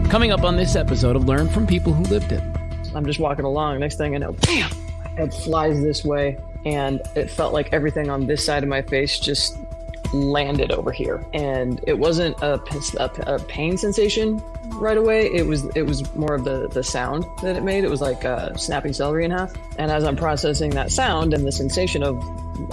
Coming up on this episode of Learn from People Who Lived It. I'm just walking along. Next thing I know, bam, my head flies this way. And it felt like everything on this side of my face just landed over here. And it wasn't a pain sensation right away. It was more of the sound that it made. It was like snapping celery in half. And as I'm processing that sound and the sensation of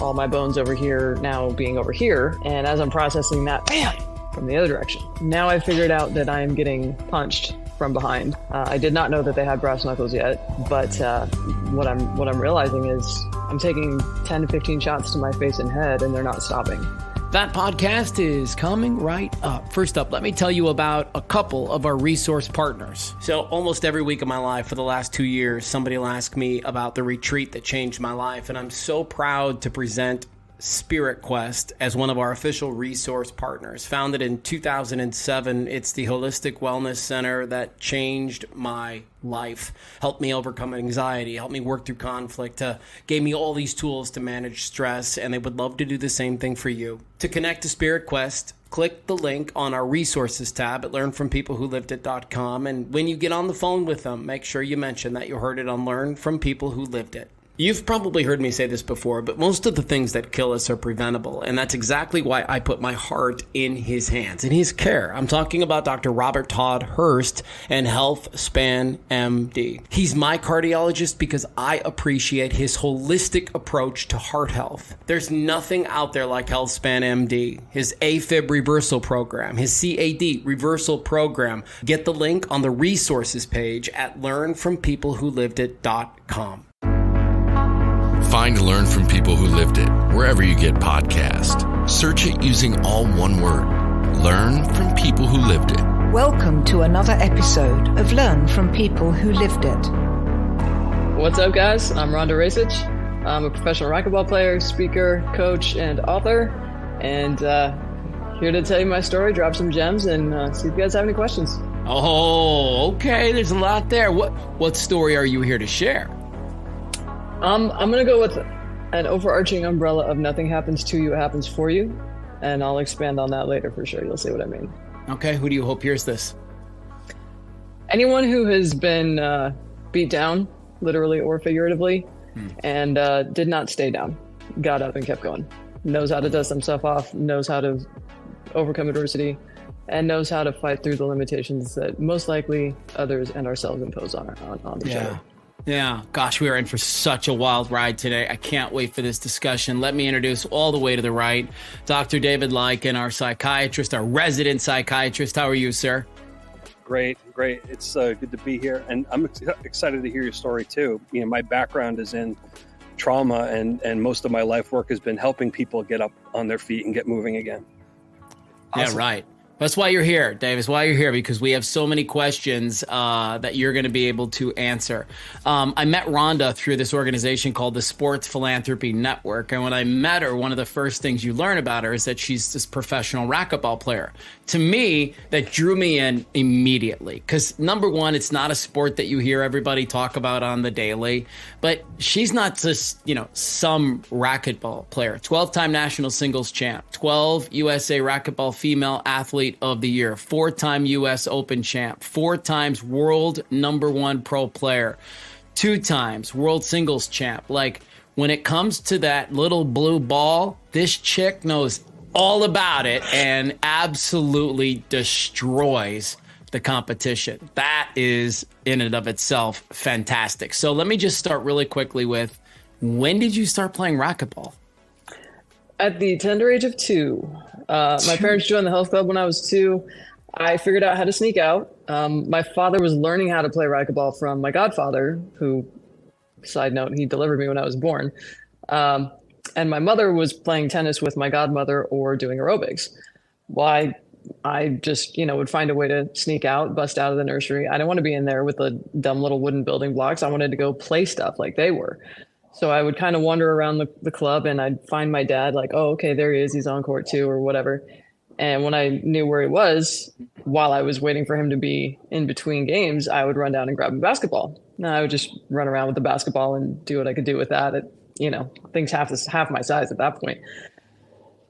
all my bones over here now being over here, and as I'm processing that, bam, from the other direction. Now I figured out that I am getting punched from behind. I did not know that they had brass knuckles yet, but what I'm realizing is I'm taking 10 to 15 shots to my face and head, and they're not stopping. That podcast is coming right up. First up, let me tell you about a couple of our resource partners. So almost every week of my life for the last 2 years, somebody will ask me about the retreat that changed my life, and I'm so proud to present Spirit Quest as one of our official resource partners. Founded in 2007, it's the holistic wellness center that changed my life, helped me overcome anxiety, helped me work through conflict, gave me all these tools to manage stress, and they would love to do the same thing for you. To connect to Spirit Quest, click the link on our resources tab at learnfrompeoplewholivedit.com, and when you get on the phone with them, make sure you mention that you heard it on Learn from People Who Lived It. You've probably heard me say this before, but most of the things that kill us are preventable, and that's exactly why I put my heart in his hands, in his care. I'm talking about Dr. Robert Todd Hurst and HealthSpan MD. He's my cardiologist because I appreciate his holistic approach to heart health. There's nothing out there like HealthSpan MD, his AFib reversal program, his CAD reversal program. Get the link on the resources page at learnfrompeoplewholivedit.com. Find Learn from People Who Lived It wherever you get podcasts. Search it using all one word. Learn from People Who Lived It. Welcome to another episode of Learn from People Who Lived It. What's up, guys? I'm Rhonda Rajsich. I'm a professional racquetball player, speaker, coach, and author. And here to tell you my story, drop some gems, and see if you guys have any questions. Oh, okay. There's a lot there. What story are you here to share? I'm going to go with an overarching umbrella of nothing happens to you, it happens for you. And I'll expand on that later for sure. You'll see what I mean. Okay. Who do you hope hears this? Anyone who has been beat down, literally or figuratively, and did not stay down, got up and kept going, knows how to dust themselves off, knows how to overcome adversity, and knows how to fight through the limitations that most likely others and ourselves impose on each other. Yeah. Gosh, we are in for such a wild ride today. I can't wait for this discussion. Let me introduce all the way to the right, Dr. David Lycan, our psychiatrist, our resident psychiatrist. How are you, sir? Great. It's good to be here. And I'm excited to hear your story too. You know, my background is in trauma and most of my life work has been helping people get up on their feet and get moving again. Awesome. Yeah, right. That's why you're here, Dave. That's why you're here, because we have so many questions that you're going to be able to answer. I met Rhonda through this organization called the Sports Philanthropy Network. And when I met her, one of the first things you learn about her is that she's this professional racquetball player. To me, that drew me in immediately because, number one, it's not a sport that you hear everybody talk about on the daily. But she's not just, some racquetball player. 12-time national singles champ, 12 USA Racquetball Female Athlete of the Year, 4-time US Open champ, 4 times world #1 pro player, 2 times world singles champ. Like, when it comes to that little blue ball, this chick knows all about it and absolutely destroys the competition. That is, in and of itself, fantastic. So let me just start really quickly with, when did you start playing racquetball? At the tender age of 2. My parents joined the health club when I was 2. I figured out how to sneak out. My father was learning how to play racquetball from my godfather, who, side note, he delivered me when I was born. And my mother was playing tennis with my godmother or doing aerobics. Well, I just, would find a way to sneak out, bust out of the nursery. I didn't want to be in there with the dumb little wooden building blocks. I wanted to go play stuff like they were. So I would kind of wander around the club and I'd find my dad like, oh, okay, there he is. He's on court 2 or whatever. And when I knew where he was, while I was waiting for him to be in between games, I would run down and grab a basketball. And I would just run around with the basketball and do what I could do with that. Things half my size at that point.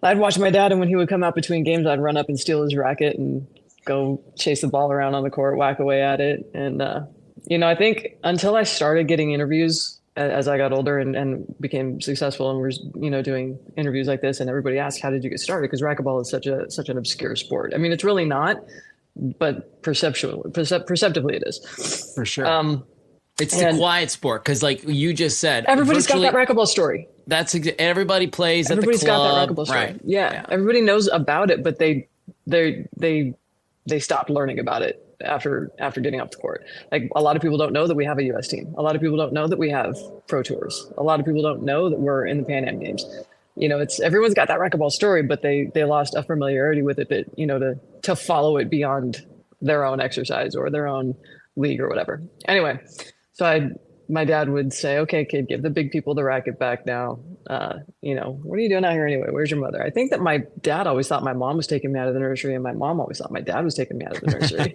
I'd watch my dad, and when he would come out between games, I'd run up and steal his racket and go chase the ball around on the court, whack away at it. And, I think until I started getting interviews as I got older and became successful and was, doing interviews like this, and everybody asked, how did you get started? Because racquetball is such an obscure sport. I mean, it's really not, but perceptively it is. For sure. It's the quiet sport. Cause like you just said, everybody's got that racquetball story. Everybody plays Everybody's at the club. Got that racquetball story. Right. Yeah. Everybody knows about it, but they stopped learning about it after getting off the court. Like a lot of people don't know that we have a US team. A lot of people don't know that we have pro tours. A lot of people don't know that we're in the Pan Am Games. Everyone's got that racquetball story, but they lost a familiarity with it that, to follow it beyond their own exercise or their own league or whatever. Anyway, so my dad would say, okay, kid, give the big people the racket back now. What are you doing out here anyway? Where's your mother? I think that my dad always thought my mom was taking me out of the nursery, and my mom always thought my dad was taking me out of the nursery.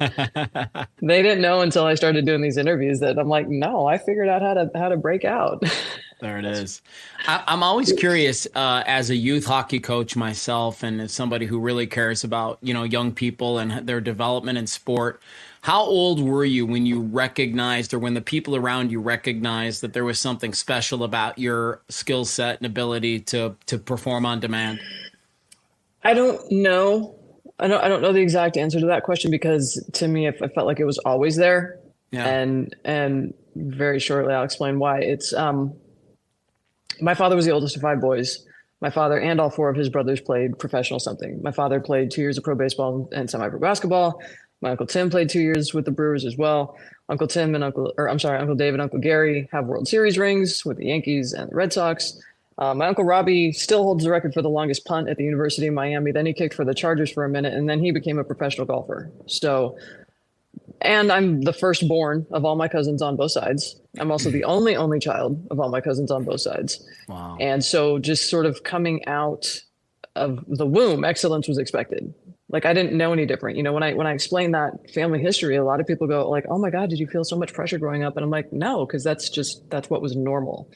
They didn't know until I started doing these interviews that I'm like, no, I figured out how to break out. There it is. I'm always curious, as a youth hockey coach myself, and as somebody who really cares about, young people and their development in sport. How old were you when you recognized, or when the people around you recognized, that there was something special about your skill set and ability to perform on demand? I don't know. I don't know the exact answer to that question, because to me, I felt like it was always there. Yeah. And very shortly, I'll explain why. It's my father was the oldest of 5 boys. My father and all 4 of his brothers played professional something. My father played 2 years of pro baseball and semi-pro basketball. My Uncle Tim played 2 years with the Brewers as well. Uncle Dave and Uncle Gary have World Series rings with the Yankees and the Red Sox. My Uncle Robbie still holds the record for the longest punt at the University of Miami. Then he kicked for the Chargers for a minute, and then he became a professional golfer. So, and I'm the firstborn of all my cousins on both sides. I'm also the only child of all my cousins on both sides. Wow. And so just sort of coming out of the womb, excellence was expected. Like I didn't know any different. When I explain that family history, a lot of people go like, oh my God, did you feel so much pressure growing up? And I'm like, no, because that's what was normal.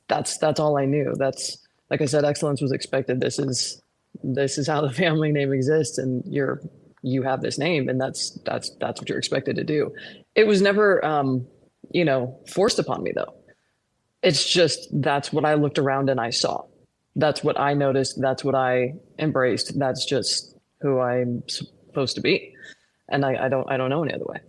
That's all I knew. That's, like I said, excellence was expected. This is how the family name exists, and you have this name, and that's what you're expected to do. It was never forced upon me though. It's just, that's what I looked around and I saw. That's what I noticed. That's what I embraced. That's just who I'm supposed to be. And I don't know any other way.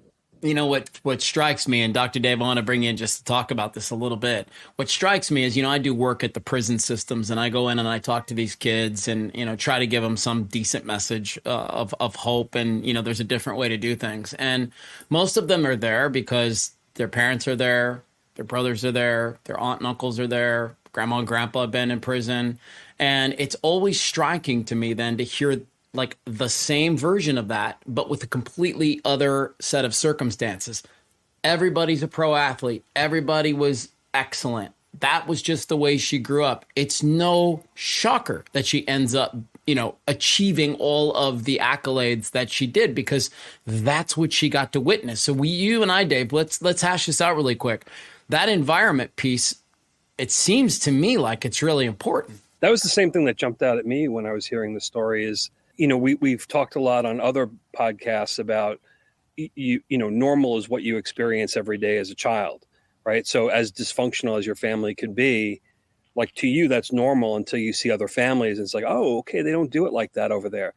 What strikes me, and Dr. Dave, I want to bring you in just to talk about this a little bit. What strikes me is, I do work at the prison systems, and I go in and I talk to these kids and, try to give them some decent message of hope. And, there's a different way to do things. And most of them are there because their parents are there, their brothers are there, their aunt and uncles are there, grandma and grandpa have been in prison. And it's always striking to me then to hear like the same version of that, but with a completely other set of circumstances. Everybody's a pro athlete. Everybody was excellent. That was just the way she grew up. It's no shocker that she ends up, achieving all of the accolades that she did, because that's what she got to witness. So you and I, Dave, let's hash this out really quick. That environment piece, it seems to me like it's really important. That was the same thing that jumped out at me when I was hearing the story is, we've talked a lot on other podcasts about, normal is what you experience every day as a child, right? So as dysfunctional as your family could be, like to you, that's normal until you see other families. And it's like, oh, okay, they don't do it like that over there.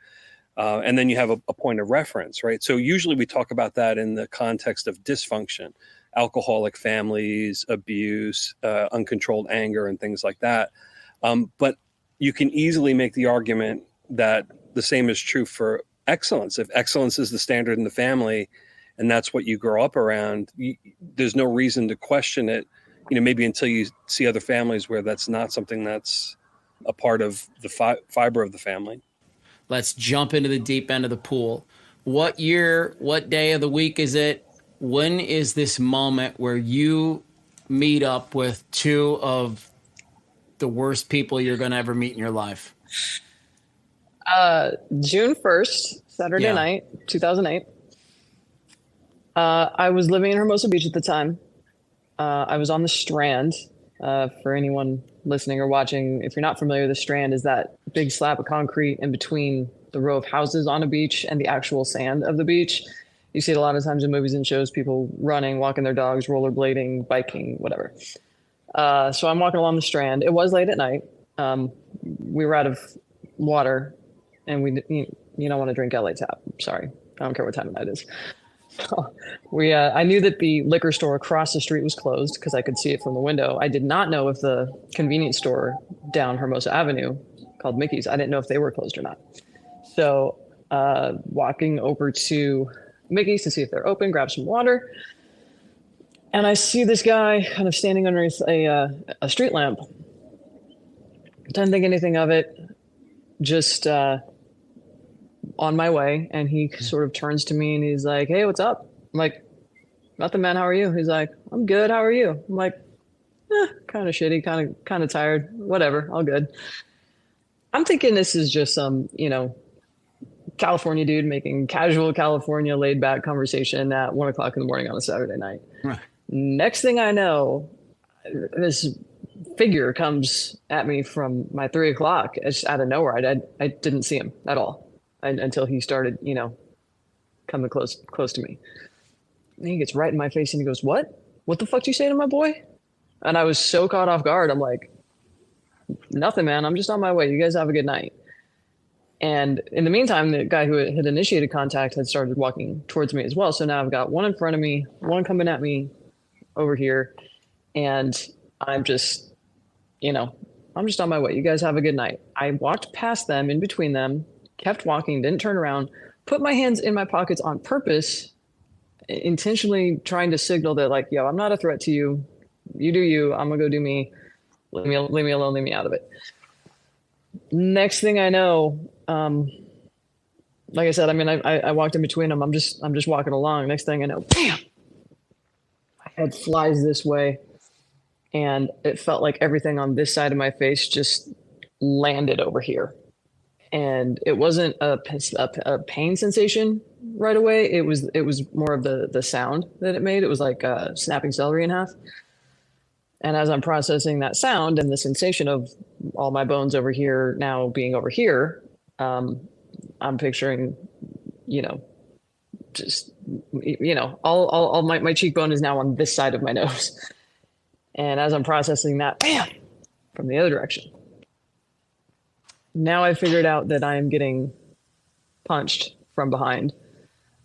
And then you have a point of reference, right? So usually we talk about that in the context of dysfunction, alcoholic families, abuse, uncontrolled anger, and things like that. But you can easily make the argument that the same is true for excellence. If excellence is the standard in the family and that's what you grow up around, there's no reason to question it, maybe until you see other families where that's not something that's a part of the fiber of the family. Let's jump into the deep end of the pool. What year, what day of the week is it? When is this moment where you meet up with 2 of the worst people you're going to ever meet in your life? June 1st, Saturday night, 2008. I was living in Hermosa Beach at the time. I was on the Strand. For anyone listening or watching, if you're not familiar, the Strand is that big slab of concrete in between the row of houses on a beach and the actual sand of the beach. You see it a lot of times in movies and shows, people running, walking their dogs, rollerblading, biking, whatever. So I'm walking along the strand. It was late at night. We were out of water, and you don't want to drink LA Tap. Sorry. I don't care what time of night it is. I knew that the liquor store across the street was closed because I could see it from the window. I did not know if the convenience store down Hermosa Avenue called Mickey's, I didn't know if they were closed or not. So walking over to Mickey's to see if they're open, grab some water. And I see this guy kind of standing underneath a street lamp. Didn't think anything of it. Just on my way. And he sort of turns to me and he's like, "Hey, what's up?" I'm like, "Nothing, man. How are you?" He's like, "I'm good. How are you?" I'm like, kind of shitty, kind of tired. Whatever. All good. I'm thinking this is just some, California dude making casual California laid back conversation at 1 o'clock in the morning on a Saturday night. Right. Next thing I know, this figure comes at me from my 3 o'clock. It's out of nowhere. I didn't see him at all until he started, coming close to me. And he gets right in my face and he goes, What the fuck do you say to my boy? And I was so caught off guard. I'm like, "Nothing, man. I'm just on my way. You guys have a good night." And in the meantime, the guy who had initiated contact had started walking towards me as well. So now I've got one in front of me, one coming at me over here. And I'm just, I'm just on my way. You guys have a good night. I walked past them, in between them, kept walking, didn't turn around, put my hands in my pockets on purpose, intentionally trying to signal that, like, "Yo, I'm not a threat to you. You do you. I'm going to go do me. Leave me alone. Leave me out of it." Next thing I know, like I said, I mean, I walked in between them. I'm just walking along. Next thing I know, bam, my head flies this way. And it felt like everything on this side of my face just landed over here. And it wasn't a pain sensation right away. It was more of the sound that it made. It was like snapping celery in half. And as I'm processing that sound and the sensation of all my bones over here now being over here, I'm picturing, just, all my cheekbone is now on this side of my nose. And as I'm processing that, bam, from the other direction. Now I figured out that I am getting punched from behind.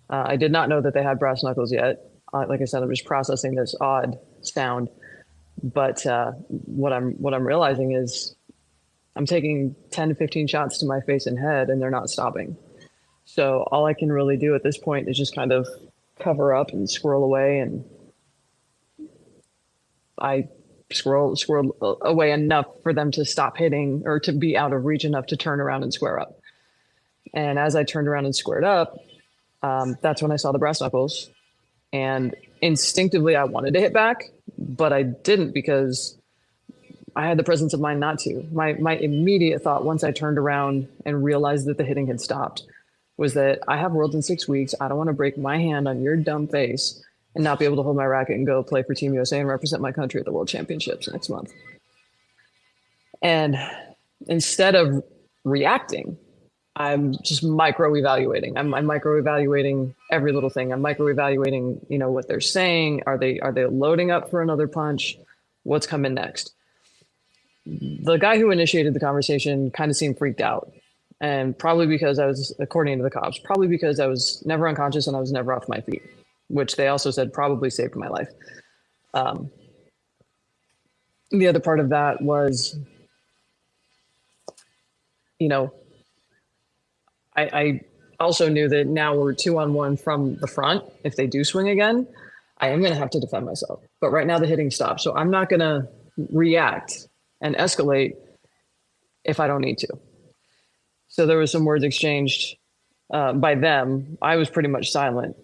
I did not know that they had brass knuckles yet. Like I said, I'm just processing this odd sound. But what I'm realizing is I'm taking 10 to 15 shots to my face and head, and they're not stopping. So all I can really do at this point is just kind of cover up and squirrel away, and I squirrel away enough for them to stop hitting or to be out of reach enough to turn around and square up. And as I turned around and squared up, that's when I saw the brass knuckles. And instinctively, I wanted to hit back, but I didn't because I had the presence of mind not to. My immediate thought once I turned around and realized that the hitting had stopped was that I have Worlds in 6 weeks. I don't want to break my hand on your dumb face and not be able to hold my racket and go play for Team USA and represent my country at the World Championships next month. And instead of reacting, I'm just micro-evaluating. I'm micro-evaluating every little thing. I'm micro-evaluating, what they're saying. Are they loading up for another punch? What's coming next? The guy who initiated the conversation kind of seemed freaked out. And probably because I was, according to the cops, probably because I was never unconscious and I was never off my feet, which they also said probably saved my life. The other part of that was, I also knew that now we're 2-on-1 from the front. If they do swing again, I am going to have to defend myself. But right now the hitting stopped. So I'm not going to react and escalate if I don't need to. So there was some words exchanged by them. I was pretty much silent.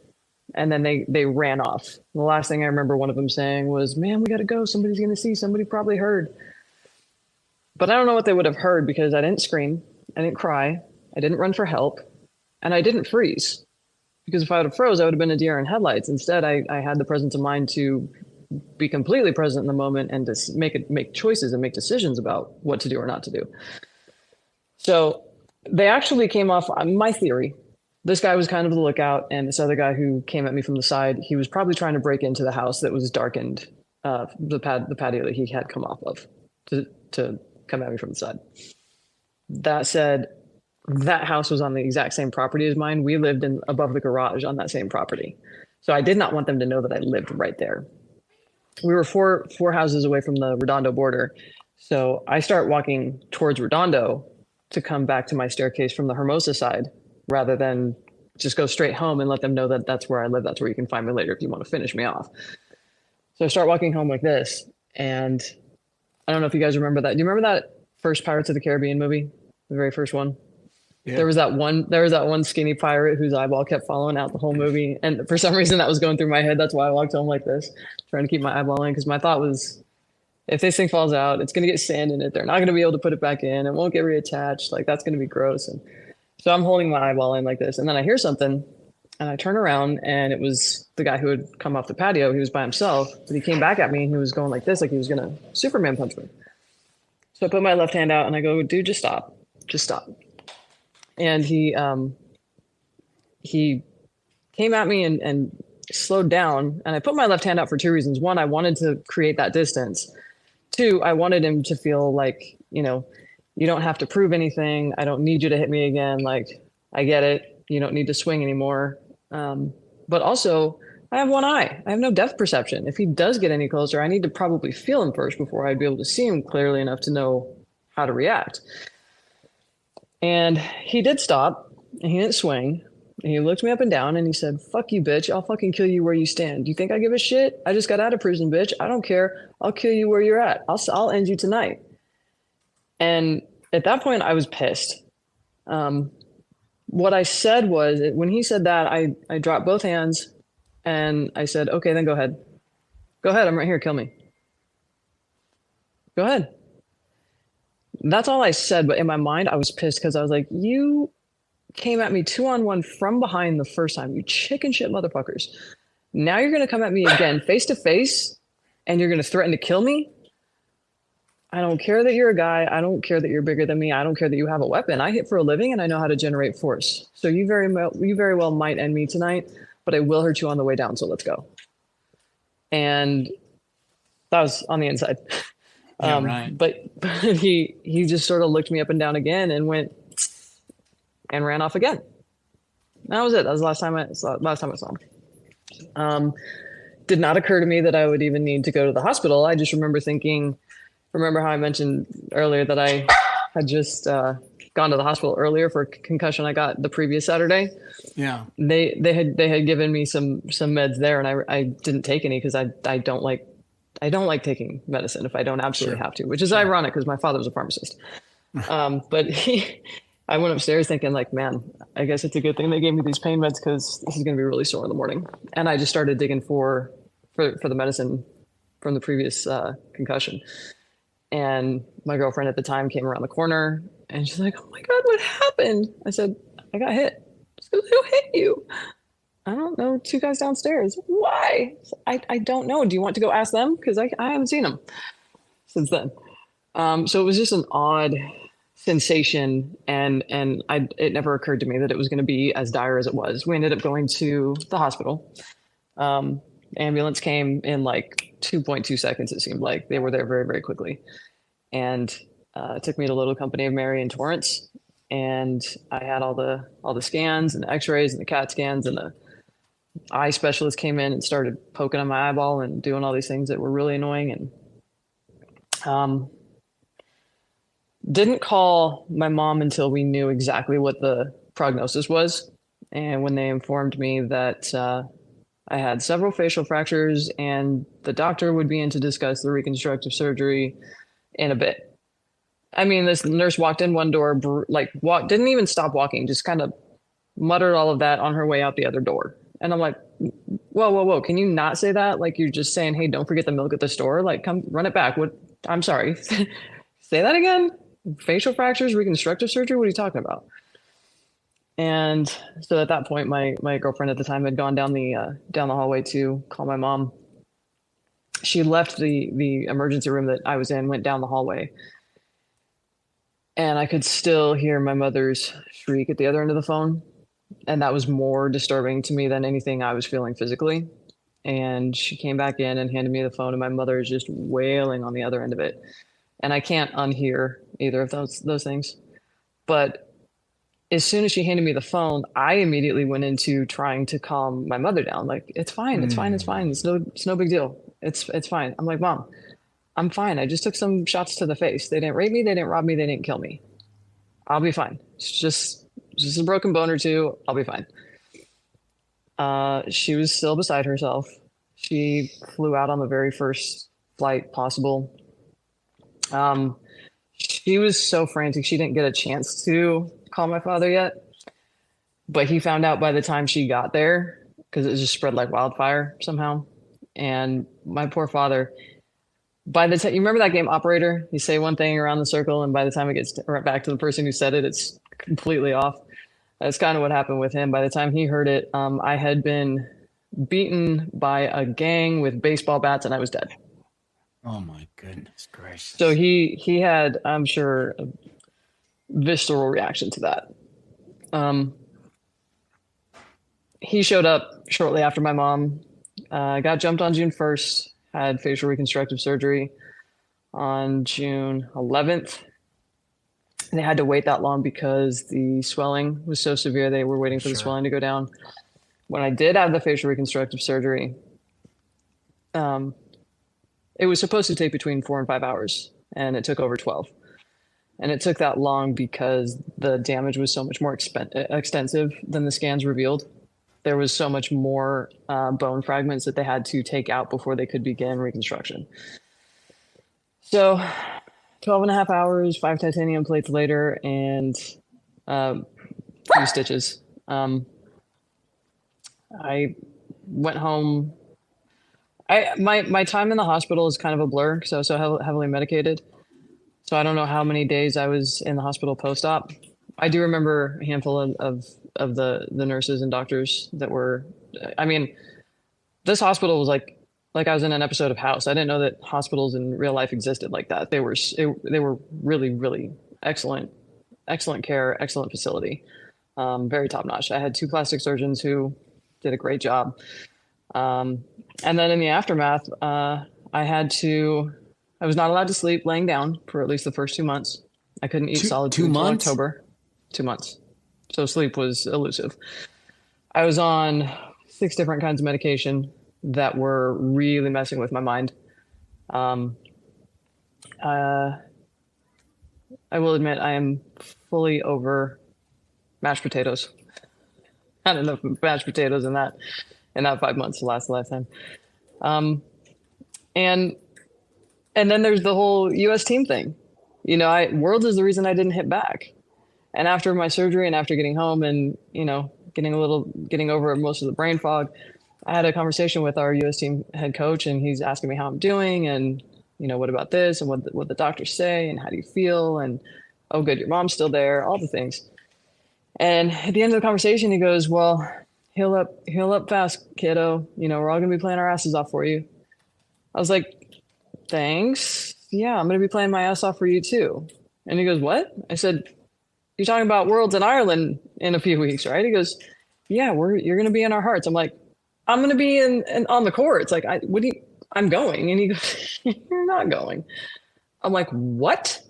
And then they ran off. The last thing I remember one of them saying was, "Man, we got to go. Somebody's going to see. Somebody probably heard." But I don't know what they would have heard because I didn't scream. I didn't cry. I didn't run for help. And I didn't freeze. Because if I would have froze, I would have been a deer in headlights. Instead, I had the presence of mind to be completely present in the moment and to make choices and make decisions about what to do or not to do. So They actually came off my theory. This guy was kind of the lookout, and this other guy who came at me from the side, he was probably trying to break into the house that was darkened, the patio that he had come off of to come at me from the side. That said, that house was on the exact same property as mine. We lived above the garage on that same property. So I did not want them to know that I lived right there. We were four houses away from the Redondo border. So I start walking towards Redondo to come back to my staircase from the Hermosa side, rather than just go straight home and let them know that that's where I live. That's where you can find me later if you want to finish me off. So I start walking home like this. And I don't know if you guys remember that. Do you remember that first Pirates of the Caribbean movie? The very first one? Yeah. There was that one skinny pirate whose eyeball kept following out the whole movie. And for some reason that was going through my head. That's why I walked home like this, trying to keep my eyeball in. Because my thought was, if this thing falls out, it's going to get sand in it. They're not going to be able to put it back in. It won't get reattached. Like, that's going to be gross. And so I'm holding my eyeball in like this. And then I hear something and I turn around, and it was the guy who had come off the patio. He was by himself, but he came back at me and he was going like this, like he was going to Superman punch me. So I put my left hand out and I go, dude, just stop. Just stop. And he came at me and slowed down. And I put my left hand out for two reasons. One, I wanted to create that distance. Two, I wanted him to feel like, you don't have to prove anything. I don't need you to hit me again. Like, I get it. You don't need to swing anymore. But also, I have one eye. I have no depth perception. If he does get any closer, I need to probably feel him first before I'd be able to see him clearly enough to know how to react. And he did stop, and he didn't swing. And he looked me up and down, and he said, "Fuck you, bitch. I'll fucking kill you where you stand. Do you think I give a shit? I just got out of prison, bitch. I don't care. I'll kill you where you're at. I'll end you tonight." And at that point, I was pissed. What I said was, when he said that, I dropped both hands, and I said, "Okay, then go ahead. Go ahead. I'm right here. Kill me. Go ahead." That's all I said. But in my mind, I was pissed because I was like, you came at me 2-on-1 from behind the first time, you chicken shit motherfuckers. Now you're going to come at me again face to face, and you're going to threaten to kill me? I don't care that you're a guy. I don't care that you're bigger than me. I don't care that you have a weapon. I hit for a living, and I know how to generate force. So you very well might end me tonight, but I will hurt you on the way down. So let's go. And that was on the inside. Yeah, right. But he just sort of looked me up and down again and went and ran off again. That was it. That was the last time I saw him. Did not occur to me that I would even need to go to the hospital. I just remember how I mentioned earlier that I had just gone to the hospital earlier for a concussion I got the previous Saturday. Yeah. They had given me some meds there, and I didn't take any because I don't like taking medicine if I don't absolutely have to, which is ironic because my father was a pharmacist. But I went upstairs thinking like, man, I guess it's a good thing they gave me these pain meds because this is going to be really sore in the morning. And I just started digging for the medicine from the previous concussion. And my girlfriend at the time came around the corner and she's like, "Oh my God, what happened?" I said, "I got hit." She goes, "Who hit you?" "I don't know, 2 guys downstairs." "Why?" I don't know. Do you want to go ask them? Because I haven't seen them since then. So it was just an odd sensation, and it never occurred to me that it was going to be as dire as it was. We ended up going to the hospital. Ambulance came in like 2.2 seconds. It seemed like they were there very, very quickly, and took me to Little Company of Mary in Torrance. And I had all the scans and the X-rays and the CAT scans, and the eye specialist came in and started poking on my eyeball and doing all these things that were really annoying. And didn't call my mom until we knew exactly what the prognosis was. And when they informed me that I had several facial fractures and the doctor would be in to discuss the reconstructive surgery in a bit. I mean, this nurse walked in one door, didn't even stop walking, just kind of muttered all of that on her way out the other door. And I'm like, whoa, can you not say that? Like, you're just saying, "Hey, don't forget the milk at the store." Like, come run it back. What? I'm sorry. Say that again? Facial fractures, reconstructive surgery? What are you talking about? And so at that point, my girlfriend at the time had gone down the hallway to call my mom. She left the emergency room that I was in, went down the hallway. And I could still hear my mother's shriek at the other end of the phone. And that was more disturbing to me than anything I was feeling physically. And she came back in and handed me the phone, and my mother is just wailing on the other end of it. And I can't unhear either of those things. But as soon as she handed me the phone, I immediately went into trying to calm my mother down. Like, it's fine, it's fine, it's fine. It's no big deal. It's fine. I'm like, Mom, I'm fine. I just took some shots to the face. They didn't rape me. They didn't rob me. They didn't kill me. I'll be fine. It's just a broken bone or two. I'll be fine. She was still beside herself. She flew out on the very first flight possible. She was so frantic. She didn't get a chance to call my father yet, but he found out by the time she got there, because it just spread like wildfire somehow. And my poor father, by the time, you remember that game Operator? You say one thing around the circle, and by the time it gets right back to the person who said it, it's completely off. That's kind of what happened with him. By the time he heard it, I had been beaten by a gang with baseball bats, and I was dead. Oh my goodness gracious! So he had, I'm sure, a visceral reaction to that. He showed up shortly after my mom. Got jumped on June 1st. Had facial reconstructive surgery on June 11th. They had to wait that long because the swelling was so severe. They were waiting for the swelling to go down. When I did have the facial reconstructive surgery, it was supposed to take between 4 and 5 hours, and it took over 12. And it took that long because the damage was so much more extensive than the scans revealed. There was so much more bone fragments that they had to take out before they could begin reconstruction. So 12 and a half hours, 5 titanium plates later, and 3 stitches. I went home. My time in the hospital is kind of a blur because I was so heavily medicated. So I don't know how many days I was in the hospital post-op. I do remember a handful of the nurses and doctors that were, I mean, this hospital was like I was in an episode of House. I didn't know that hospitals in real life existed like that. They were really, really excellent care, excellent facility, very top notch. I had 2 plastic surgeons who did a great job. And then in the aftermath, I was not allowed to sleep laying down for at least the first 2 months. I couldn't eat solid food until October. 2 months. So sleep was elusive. I was on 6 different kinds of medication that were really messing with my mind. I will admit I am fully over mashed potatoes. Had enough mashed potatoes in that 5 months to last the lifetime. And then there's the whole U.S. team thing. You know, Worlds is the reason I didn't hit back. And after my surgery and after getting home and, you know, getting over most of the brain fog, I had a conversation with our U.S. team head coach, and he's asking me how I'm doing and, you know, what about this and what the doctors say and how do you feel? And, oh, good, your mom's still there, all the things. And at the end of the conversation, he goes, well, heal up fast, kiddo. You know, we're all going to be playing our asses off for you. I was like, thanks. Yeah, I'm going to be playing my ass off for you too. And he goes, what? I said, you're talking about Worlds in Ireland in a few weeks, right? He goes, yeah, you're going to be in our hearts. I'm like, I'm going to be on the court. It's like, I'm going. And he goes, you're not going. I'm like, what?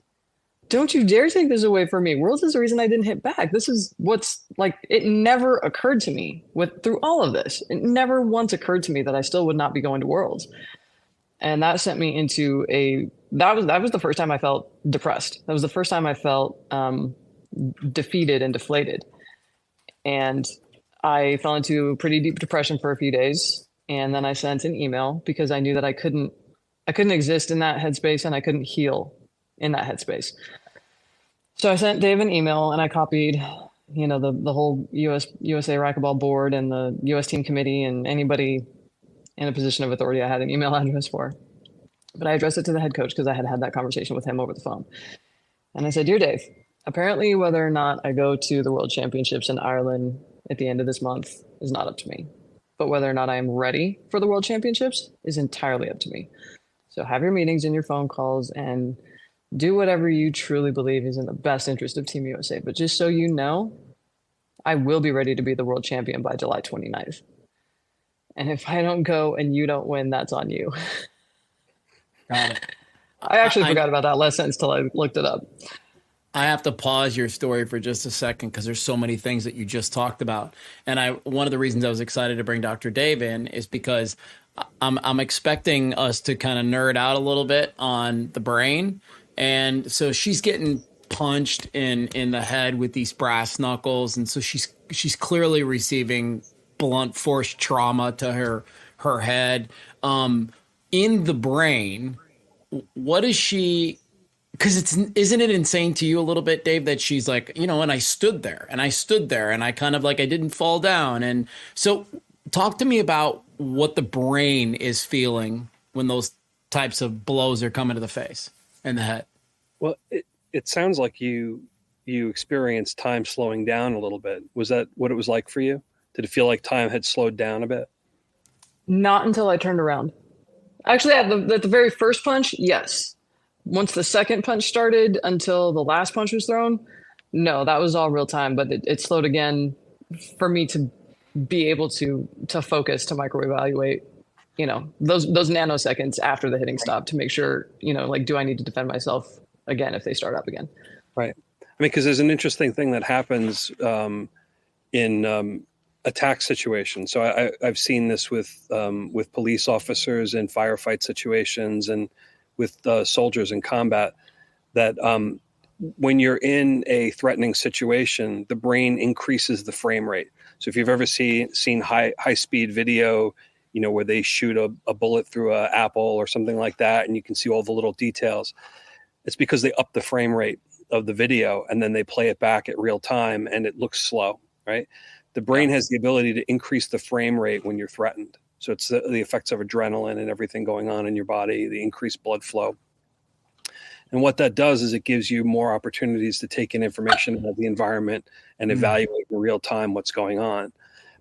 Don't you dare take this away from me. Worlds is the reason I didn't hit back. This is what's like, it never occurred to me through all of this. It never once occurred to me that I still would not be going to Worlds. And that sent me into that was the first time I felt depressed. That was the first time I felt defeated and deflated. And I fell into pretty deep depression for a few days. And then I sent an email because I knew that I couldn't exist in that headspace and I couldn't heal in that headspace. So I sent Dave an email and I copied, you know, the whole USA Racquetball board and the US team committee and anybody in a position of authority I had an email address for. But I addressed it to the head coach because I had that conversation with him over the phone. And I said, dear Dave, apparently whether or not I go to the World Championships in Ireland at the end of this month is not up to me. But whether or not I am ready for the World Championships is entirely up to me. So have your meetings and your phone calls and do whatever you truly believe is in the best interest of Team USA. But just so you know, I will be ready to be the world champion by July 29th. And if I don't go and you don't win, that's on you. Got it. I actually forgot about that last sentence till I looked it up. I have to pause your story for just a second because there's so many things that you just talked about. And one of the reasons I was excited to bring Dr. Dave in is because I'm expecting us to kind of nerd out a little bit on the brain. And so she's getting punched in the head with these brass knuckles. And so she's clearly receiving blunt force trauma to her head. In the brain, what is she? Because isn't it insane to you a little bit, Dave, that she's like, and I stood there and I kind of like, I didn't fall down. And so talk to me about what the brain is feeling when those types of blows are coming to the face and the head. Well, it sounds like you experienced time slowing down a little bit. Was that what it was like for you? Did it feel like time had slowed down a bit? Not until I turned around. Actually, at the very first punch, yes. Once the second punch started until the last punch was thrown, no, that was all real time. But it slowed again for me to be able to focus, to microevaluate, those nanoseconds after the hitting stop to make sure, do I need to defend myself again if they start up again? Right. I mean, because there's an interesting thing that happens in attack situations. So I've seen this with police officers in firefight situations and with soldiers in combat, that when you're in a threatening situation, the brain increases the frame rate. So if you've ever seen high speed video, where they shoot a bullet through an apple or something like that, and you can see all the little details, it's because they up the frame rate of the video and then they play it back at real time and it looks slow, right? The brain has the ability to increase the frame rate when you're threatened. So it's the effects of adrenaline and everything going on in your body, the increased blood flow. And what that does is it gives you more opportunities to take in information about the environment and evaluate in real time what's going on.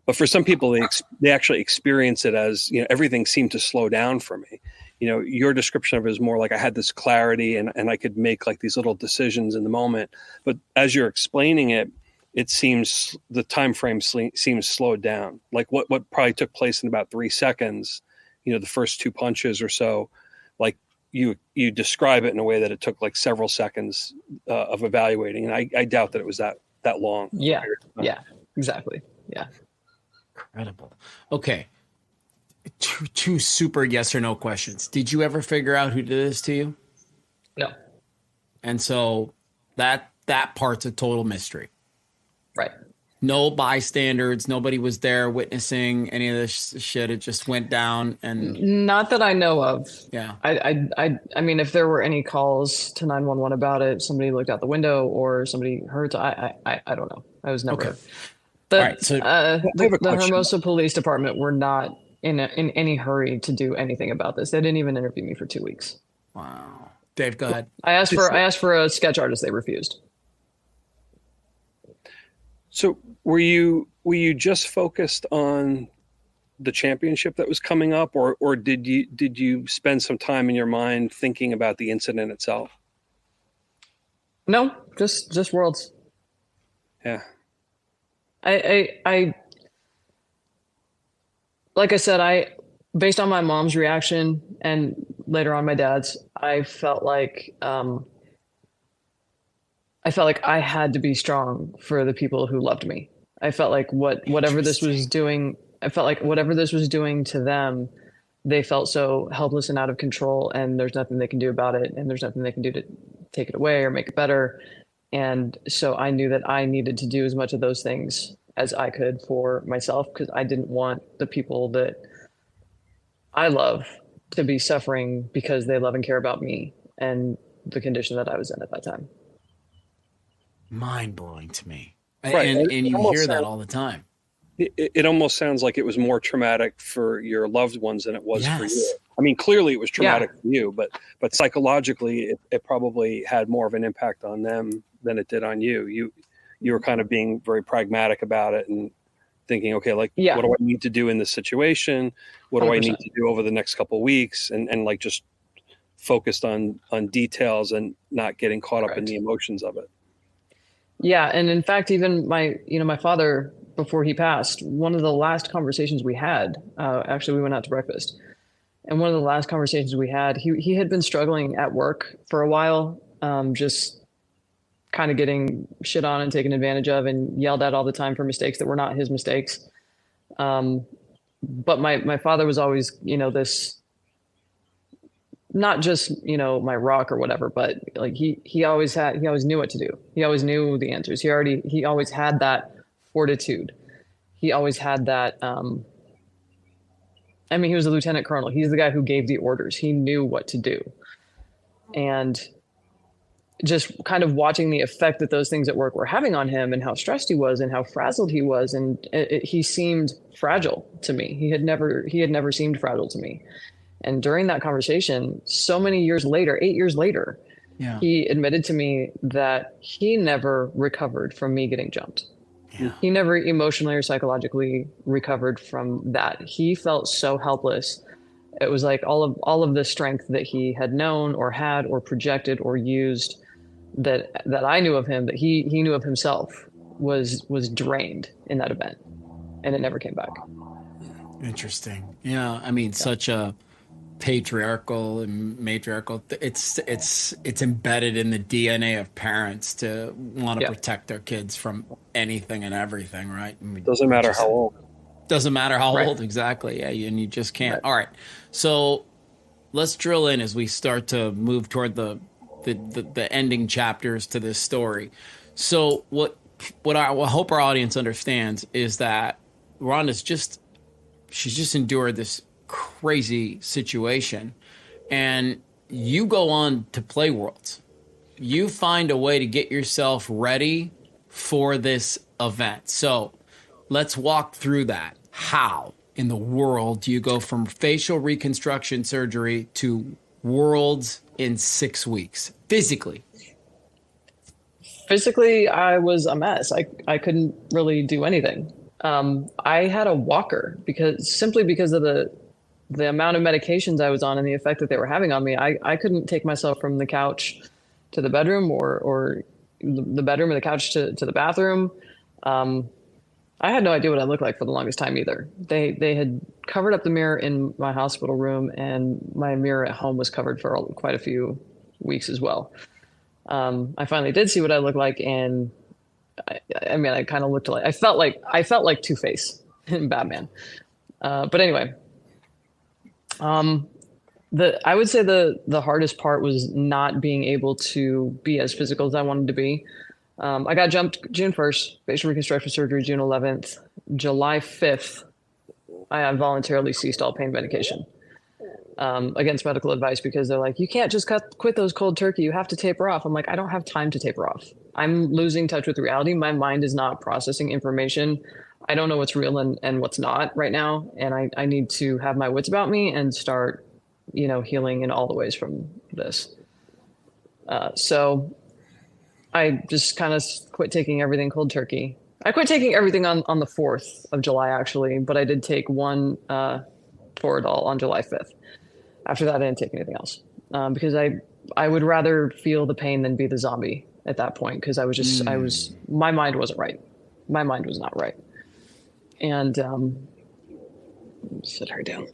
But for some people, they actually experience it as, everything seemed to slow down for me. Your description of it is more like I had this clarity and I could make like these little decisions in the moment. But as you're explaining it, it seems the time frame seems slowed down. Like what probably took place in about 3 seconds, the first two punches or so, like you describe it in a way that it took like several seconds of evaluating. And I doubt that it was that long. Yeah. Yeah, exactly. Yeah. Incredible. Okay. Two super yes or no questions. Did you ever figure out who did this to you? No. And so that part's a total mystery. Right. No bystanders. Nobody was there witnessing any of this shit. It just went down. And not that I know of. Yeah. I mean, if there were any calls to 911 about it, somebody looked out the window or somebody heard. I don't know. I was never. Okay. The, All right, so the Hermosa Police Department were not in any hurry to do anything about this. They didn't even interview me for 2 weeks. Wow. Dave, go ahead. I asked for a sketch artist. They refused. So were you just focused on the championship that was coming up, or did you spend some time in your mind thinking about the incident itself? No, just Worlds. Yeah. I like I said, based on my mom's reaction and later on my dad's, I felt like I had to be strong for the people who loved me. I felt like whatever this was doing to them, they felt so helpless and out of control, and there's nothing they can do about it, and there's nothing they can do to take it away or make it better. And so I knew that I needed to do as much of those things as I could for myself, because I didn't want the people that I love to be suffering because they love and care about me and the condition that I was in at that time. Mind blowing to me. Right. And you hear that all the time. It almost sounds like it was more traumatic for your loved ones than it was for you. I mean, clearly it was traumatic for you, but psychologically it probably had more of an impact on them than it did on you. You were kind of being very pragmatic about it and thinking, okay, like, what do I need to do in this situation? What do 100%. I need to do over the next couple of weeks? And like just focused on details and not getting caught up in the emotions of it. Yeah. And in fact, even my father, before he passed, one of the last conversations we had, actually we went out to breakfast, and one of the last conversations we had, he had been struggling at work for a while, just kind of getting shit on and taken advantage of and yelled at all the time for mistakes that were not his mistakes. But my father was always, this, not just, my rock or whatever, but like he always knew what to do. He always knew the answers. He always had that fortitude. He always had that. He was a lieutenant colonel. He's the guy who gave the orders. He knew what to do. And just kind of watching the effect that those things at work were having on him and how stressed he was and how frazzled he was. And he seemed fragile to me. He had never seemed fragile to me. And during that conversation, so many years later, 8 years later, he admitted to me that he never recovered from me getting jumped. Yeah. He never emotionally or psychologically recovered from that. He felt so helpless. It was like all of the strength that he had known or had or projected or used that I knew of him, that he knew of himself, was drained in that event, and it never came back. Interesting. Yeah. Such a patriarchal and matriarchal, it's embedded in the DNA of parents to want to protect their kids from anything and everything, right? Doesn't matter how old. Doesn't matter how old, exactly. Yeah, and you just can't. Right. All right, so let's drill in as we start to move toward the ending chapters to this story. So what I hope our audience understands is that Rhonda's she's just endured this crazy situation, and you go on to play Worlds. You find a way to get yourself ready for this event. So let's walk through that. How in the world do you go from facial reconstruction surgery to Worlds in 6 weeks? Physically, I was a mess. I couldn't really do anything. I had a walker because of the amount of medications I was on and the effect that they were having on me. I couldn't take myself from the couch to the bedroom or the bedroom or the couch to the bathroom. I had no idea what I looked like for the longest time either. They had covered up the mirror in my hospital room, and my mirror at home was covered for quite a few weeks as well. I finally did see what I looked like, and I kind of looked like I felt like Two-Face in Batman. But anyway, I would say the hardest part was not being able to be as physical as I wanted to be. I got jumped June 1st, facial reconstructive surgery, June 11th. July 5th, I voluntarily ceased all pain medication against medical advice, because they're like, you can't just quit those cold turkey. You have to taper off. I'm like, I don't have time to taper off. I'm losing touch with reality. My mind is not processing information. I don't know what's real and what's not right now. And I need to have my wits about me and start, healing in all the ways from this. So I just kind of quit taking everything cold turkey. I quit taking everything on the 4th of July, actually, but I did take one Toradol on July 5th. After that, I didn't take anything else because I would rather feel the pain than be the zombie at that point, because my mind wasn't right. My mind was not right. And sit her down.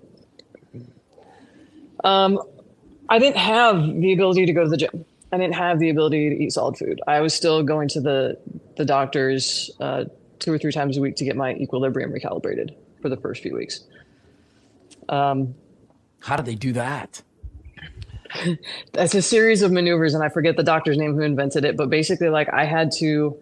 I didn't have the ability to go to the gym. I didn't have the ability to eat solid food. I was still going to the doctors 2 or 3 times a week to get my equilibrium recalibrated for the first few weeks. How did they do that? That's a series of maneuvers, and I forget the doctor's name who invented it, but basically, I had to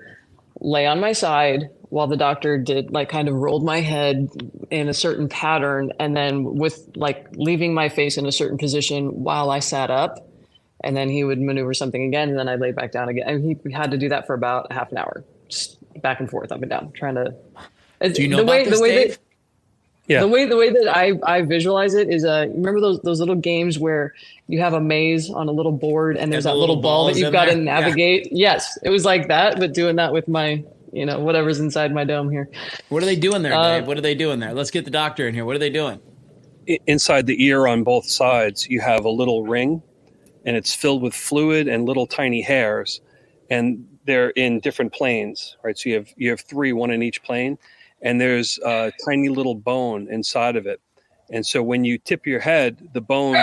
lay on my side while the doctor did, kind of rolled my head in a certain pattern, and then with leaving my face in a certain position while I sat up. And then he would maneuver something again, and then I laid back down again. And he had to do that for about half an hour, just back and forth, up and down, trying to. Do you know about this, Dave? The way that I visualize it is, remember those little games where you have a maze on a little board and there's that little ball that you've got to navigate? Yeah. Yes, it was like that, but doing that with my, whatever's inside my dome here. What are they doing there, Dave? What are they doing there? Let's get the doctor in here. What are they doing? Inside the ear on both sides, you have a little ring and it's filled with fluid and little tiny hairs, and they're in different planes, right? So you have three, one in each plane, and there's a tiny little bone inside of it. And so when you tip your head, the bone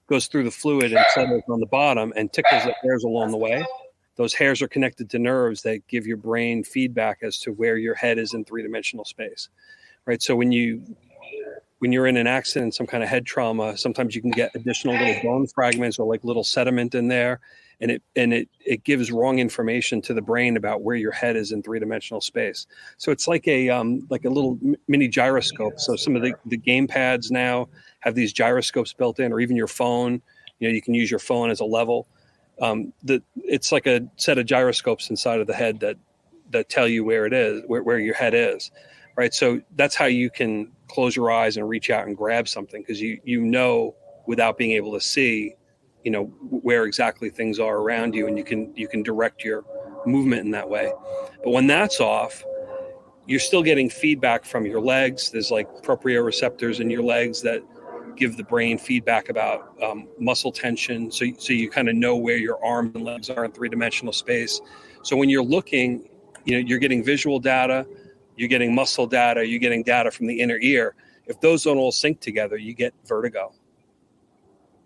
goes through the fluid and settles on the bottom and tickles the hairs along the way. Those hairs are connected to nerves that give your brain feedback as to where your head is in three-dimensional space, right? So when you're in an accident, some kind of head trauma, sometimes you can get additional little bone fragments or like little sediment in there, and it gives wrong information to the brain about where your head is in three-dimensional space. So it's like a little mini gyroscope. So some of the game pads now have these gyroscopes built in, or even your phone. You can use your phone as a level. It's like a set of gyroscopes inside of the head that tell you where it is, where your head is, right? So that's how you can close your eyes and reach out and grab something, because you know without being able to see, where exactly things are around you, and you can direct your movement in that way. But when that's off, you're still getting feedback from your legs. There's like proprioceptors in your legs that give the brain feedback about muscle tension. So you kind of know where your arms and legs are in three-dimensional space. So when you're looking, you're getting visual data, you're getting muscle data, you're getting data from the inner ear. If those don't all sync together, you get vertigo,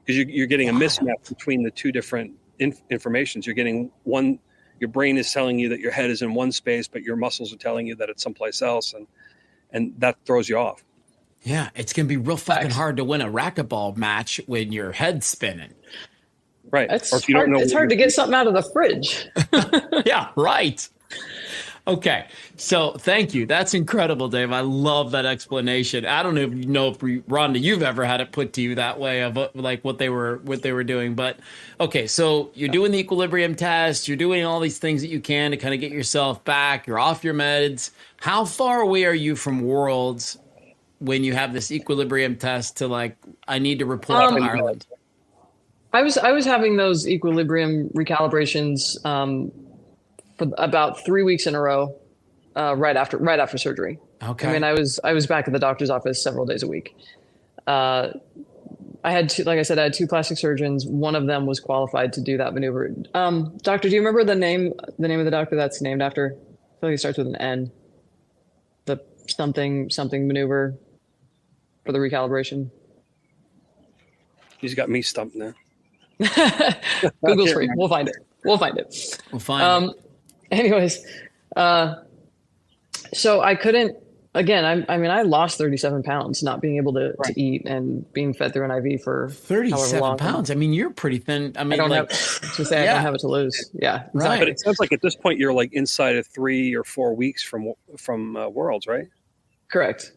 because you're getting a mismatch between the two different informations. You're getting one, your brain is telling you that your head is in one space, but your muscles are telling you that it's someplace else, and that throws you off. Yeah, it's going to be real fucking hard to win a racquetball match when your head's spinning. Right. It's hard to get something out of the fridge. Yeah, right. Okay, so thank you. That's incredible, Dave. I love that explanation. I don't even know if Rhonda, you've ever had it put to you that way of like what they were doing. But okay, so you're doing the equilibrium test. You're doing all these things that you can to kind of get yourself back. You're off your meds. How far away are you from Worlds when you have this equilibrium test to like, I need to report to Ireland? I was having those equilibrium recalibrations for about 3 weeks in a row, right after surgery. Okay. I mean, I was back at the doctor's office several days a week. I had two plastic surgeons. One of them was qualified to do that maneuver. Doctor, do you remember the name of the doctor that's named after? I feel like it starts with an N. The something maneuver for the recalibration. He's got me stumped now. Google's free. We'll find it. We'll find it. Anyways, so I couldn't, again, I lost 37 pounds not being able to eat and being fed through an IV for 37 pounds. I mean, you're pretty thin. I mean, I don't have it to lose. Yeah. Exactly. Right. But it sounds like at this point you're like inside of 3 or 4 weeks from Worlds, right? Correct.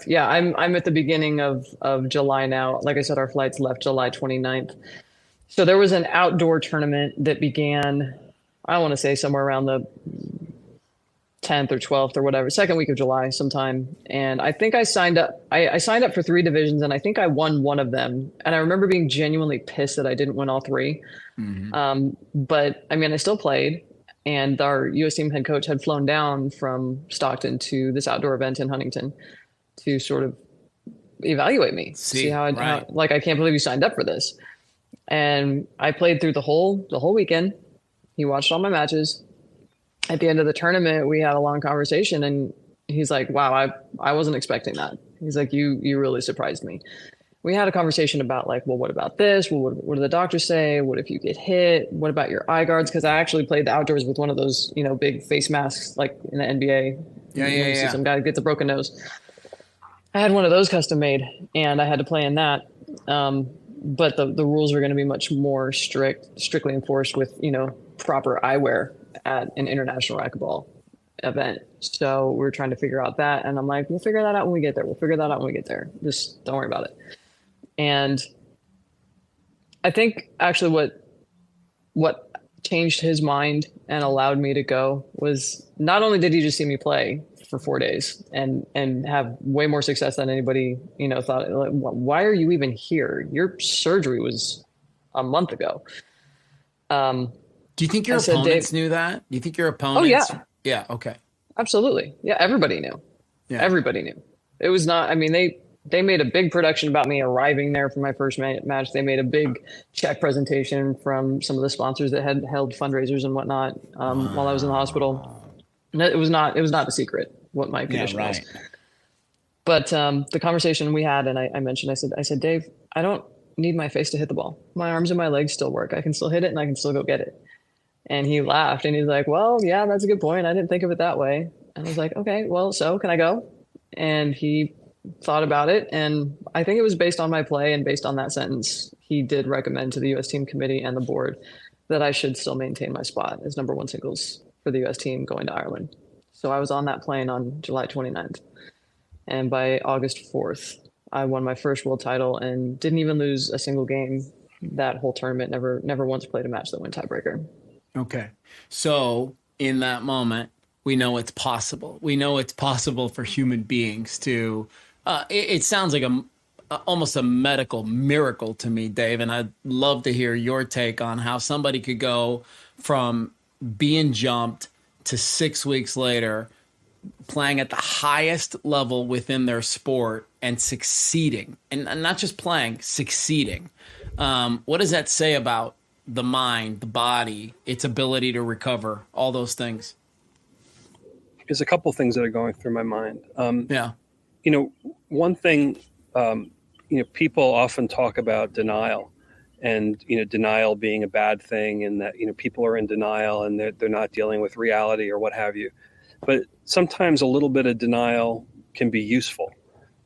Yeah. I'm at the beginning of July now. Like I said, our flights left July 29th. So there was an outdoor tournament that began, I want to say somewhere around the 10th or 12th or whatever, second week of July sometime. And I think I signed up. I signed up for 3 divisions, and I think I won one of them. And I remember being genuinely pissed that I didn't win all 3. Mm-hmm. But I mean, I still played, and our U.S. team head coach had flown down from Stockton to this outdoor event in Huntington to sort of evaluate me, see how I can't believe you signed up for this. And I played through the whole weekend. He watched all my matches. At the end of the tournament, we had a long conversation, and he's like, wow, I wasn't expecting that. He's like, you really surprised me. We had a conversation about like, well, what about this? Well, what do the doctors say? What if you get hit? What about your eye guards? Because I actually played the outdoors with one of those, big face masks, like in the NBA. You see some guy gets a broken nose. I had one of those custom made, and I had to play in that. But the rules are going to be much more strictly enforced with, proper eyewear at an international racquetball event. So we're trying to figure out that. And I'm like, we'll figure that out when we get there. Just don't worry about it. And I think actually what changed his mind and allowed me to go was not only did he just see me play for 4 days and have way more success than anybody, thought, like, why are you even here? Your surgery was a month ago. Do you think your opponents knew that? Do you think your opponents? Oh, yeah. Yeah. Okay. Absolutely. Yeah. Everybody knew. Yeah. Everybody knew. It was not, they made a big production about me arriving there for my first match. They made a big check presentation from some of the sponsors that had held fundraisers and whatnot while I was in the hospital. And it was not a secret what my condition was. But the conversation we had, and I mentioned, I said, Dave, I don't need my face to hit the ball. My arms and my legs still work. I can still hit it and I can still go get it. And he laughed and he's like, well, yeah, that's a good point. I didn't think of it that way. And I was like, okay, well, so can I go? And he thought about it. And I think it was based on my play and based on that sentence, he did recommend to the U.S. team committee and the board that I should still maintain my spot as number one singles for the U.S. team going to Ireland. So I was on that plane on July 29th. And by August 4th, I won my first world title and didn't even lose a single game that whole tournament. Never once played a match that went tiebreaker. Okay. So in that moment, we know it's possible. We know it's possible for human beings to, it sounds like almost a medical miracle to me, Dave. And I'd love to hear your take on how somebody could go from being jumped to 6 weeks later, playing at the highest level within their sport and succeeding, and not just playing, succeeding. What does that say about the mind, the body, its ability to recover, all those things? There's a couple things that are going through my mind. Yeah. One thing, people often talk about denial and, denial being a bad thing, and that, people are in denial and they're not dealing with reality or what have you. But sometimes a little bit of denial can be useful,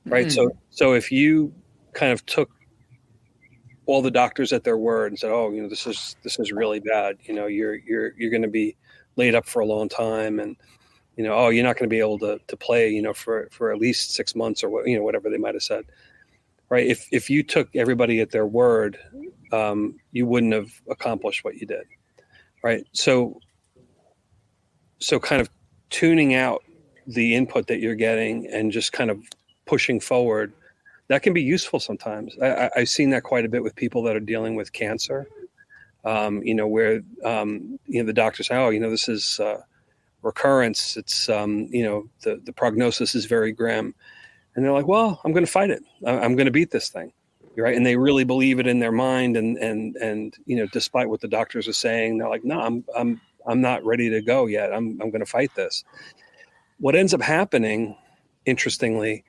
right? So if you kind of took all the doctors at their word and said, "Oh, this is really bad. You're going to be laid up for a long time, and oh, you're not going to be able to play, for at least 6 months or whatever they might have said." Right? If you took everybody at their word, you wouldn't have accomplished what you did, right? So kind of tuning out the input that you're getting and just kind of pushing forward, that can be useful sometimes. I've seen that quite a bit with people that are dealing with cancer, where the doctors say, "Oh, this is recurrence. It's the prognosis is very grim," and they're like, "Well, I'm going to fight it. I'm going to beat this thing." Right? And they really believe it in their mind, and despite what the doctors are saying, they're like, "No, I'm not ready to go yet. I'm going to fight this." What ends up happening, interestingly,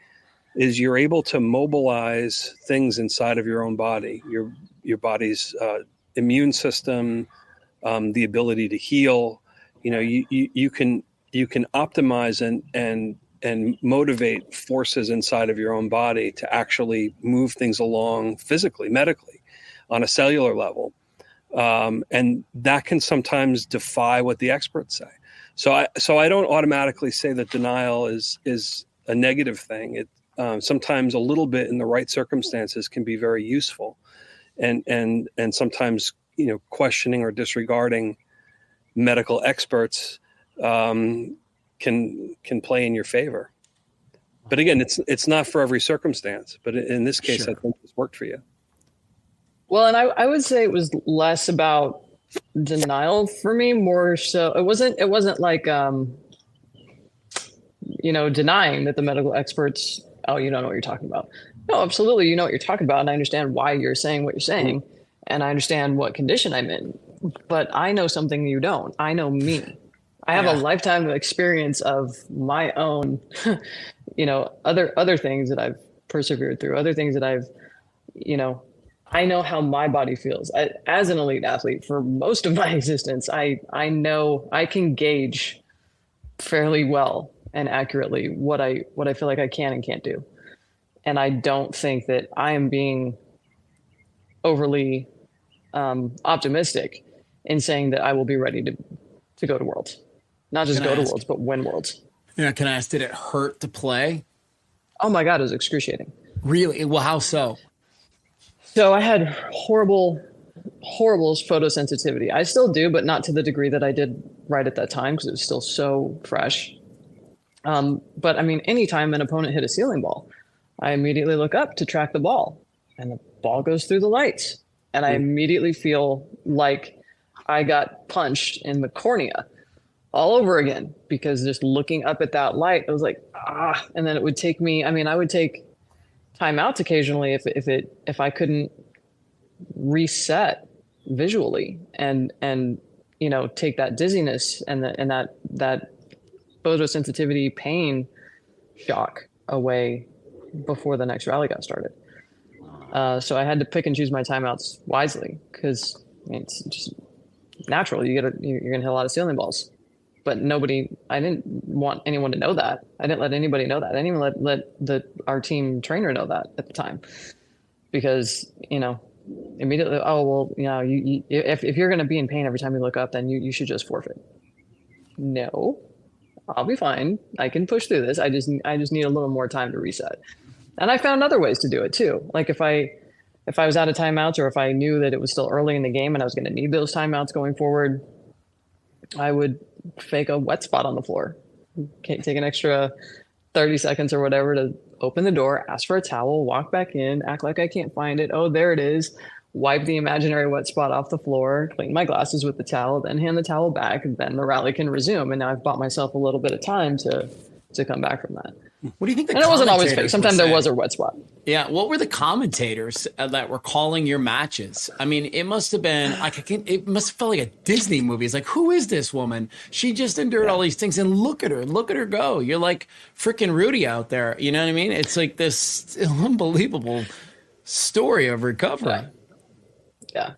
is you're able to mobilize things inside of your own body, your body's immune system, the ability to heal. You can optimize and motivate forces inside of your own body to actually move things along physically, medically, on a cellular level. And that can sometimes defy what the experts say. So I don't automatically say that denial is a negative thing. It sometimes a little bit in the right circumstances can be very useful, and sometimes questioning or disregarding medical experts can play in your favor. But again, it's not for every circumstance. But in this case, sure. I think it's worked for you. Well, and I would say it was less about denial for me, more so. It wasn't like, denying that the medical experts, "Oh, you don't know what you're talking about." No, absolutely. You know what you're talking about. And I understand why you're saying what you're saying. And I understand what condition I'm in, but I know something you don't. I know me. I have a lifetime of experience of my own, other things that I've persevered through, other things that I've, I know how my body feels. As an elite athlete for most of my existence, I know I can gauge fairly well and accurately what I feel like I can and can't do. And I don't think that I am being overly optimistic in saying that I will be ready to go to Worlds. Not just go to Worlds, but win Worlds. Yeah, can I ask, did it hurt to play? Oh my God, it was excruciating. Really? Well, how so? So I had horrible photosensitivity. I still do, but not to the degree that I did right at that time because it was still so fresh. But I mean, anytime an opponent hit a ceiling ball, I immediately look up to track the ball, and the ball goes through the lights. And I immediately feel like I got punched in the cornea all over again, because just looking up at that light, I was like, and then it would take me, I would take timeouts occasionally if I couldn't reset visually and take that dizziness and that photosensitivity pain shock away before the next rally got started. So I had to pick and choose my timeouts wisely because it's just natural. You're gonna hit a lot of ceiling balls, but I didn't want anyone to know that. I didn't let anybody know that. I didn't even let our team trainer know that at the time, because immediately, if you're going to be in pain every time you look up, then you should just forfeit. No, I'll be fine. I can push through this. I just need a little more time to reset. And I found other ways to do it too. Like if I was out of timeouts, or if I knew that it was still early in the game and I was going to need those timeouts going forward, I would fake a wet spot on the floor. Take an extra 30 seconds or whatever to open the door, ask for a towel, walk back in, act like I can't find it. Oh, there it is. Wipe the imaginary wet spot off the floor, clean my glasses with the towel, then hand the towel back, and then the rally can resume. And now I've bought myself a little bit of time to come back from that. What do you think? And it wasn't always fake. Sometimes there was a wet spot. Yeah. What were the commentators that were calling your matches? I mean, it must have been it must have felt like a Disney movie. It's like, who is this woman? She just endured all these things, and look at her go. You're like freaking Rudy out there. You know what I mean? It's like this unbelievable story of recovery. Yeah.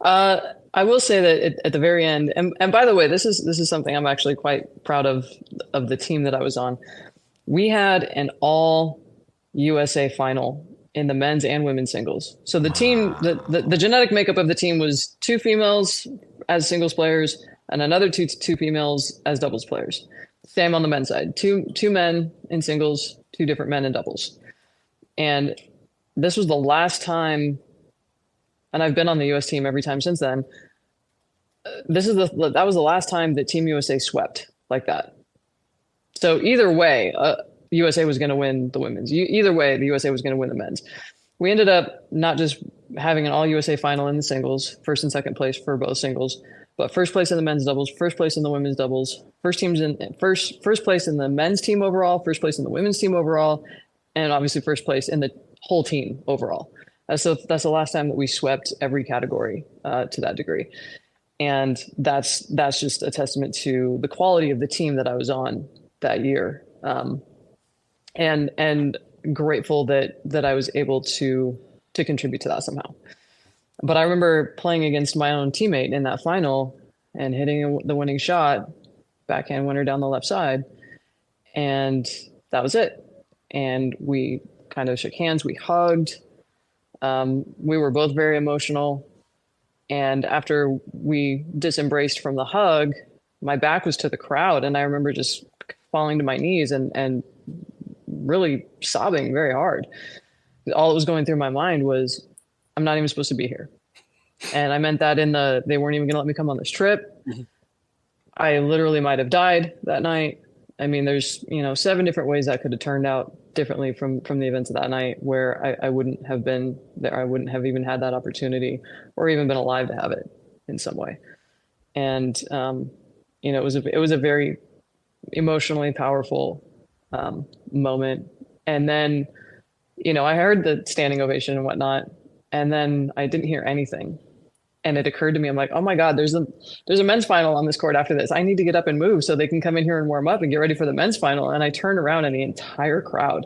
I will say that at the very end, and by the way, this is something I'm actually quite proud of the team that I was on. We had an all USA final in the men's and women's singles. So the team, the genetic makeup of the team was 2 females as singles players and another two females as doubles players. Same on the men's side, two men in singles, 2 different men in doubles. And this was the last time, and I've been on the US team every time since then. That was the last time that Team USA swept like that. So either way, USA was going to win the women's. Either way, the USA was going to win the men's. We ended up not just having an all USA final in the singles, first and second place for both singles, but first place in the men's doubles, first place in the women's doubles, first place in the men's team overall, first place in the women's team overall, and obviously first place in the whole team overall. So that's the last time that we swept every category to that degree. And that's just a testament to the quality of the team that I was on that year. And grateful that I was able to contribute to that somehow. But I remember playing against my own teammate in that final and hitting the winning shot, backhand winner down the left side. And that was it. And we kind of shook hands, we hugged. We were both very emotional. And after we disembraced from the hug, my back was to the crowd. And I remember just falling to my knees and really sobbing very hard. All that was going through my mind was, I'm not even supposed to be here. And I meant that they weren't even going to let me come on this trip. Mm-hmm. I literally might have died that night. I mean, there's, 7 different ways that could have turned out differently from the events of that night, where I wouldn't have been there. I wouldn't have even had that opportunity or even been alive to have it in some way. And, it was a very emotionally powerful moment. And then, I heard the standing ovation and whatnot, and then I didn't hear anything. And it occurred to me, I'm like, oh my God, there's a men's final on this court after this. I need to get up and move so they can come in here and warm up and get ready for the men's final. And I turned around and the entire crowd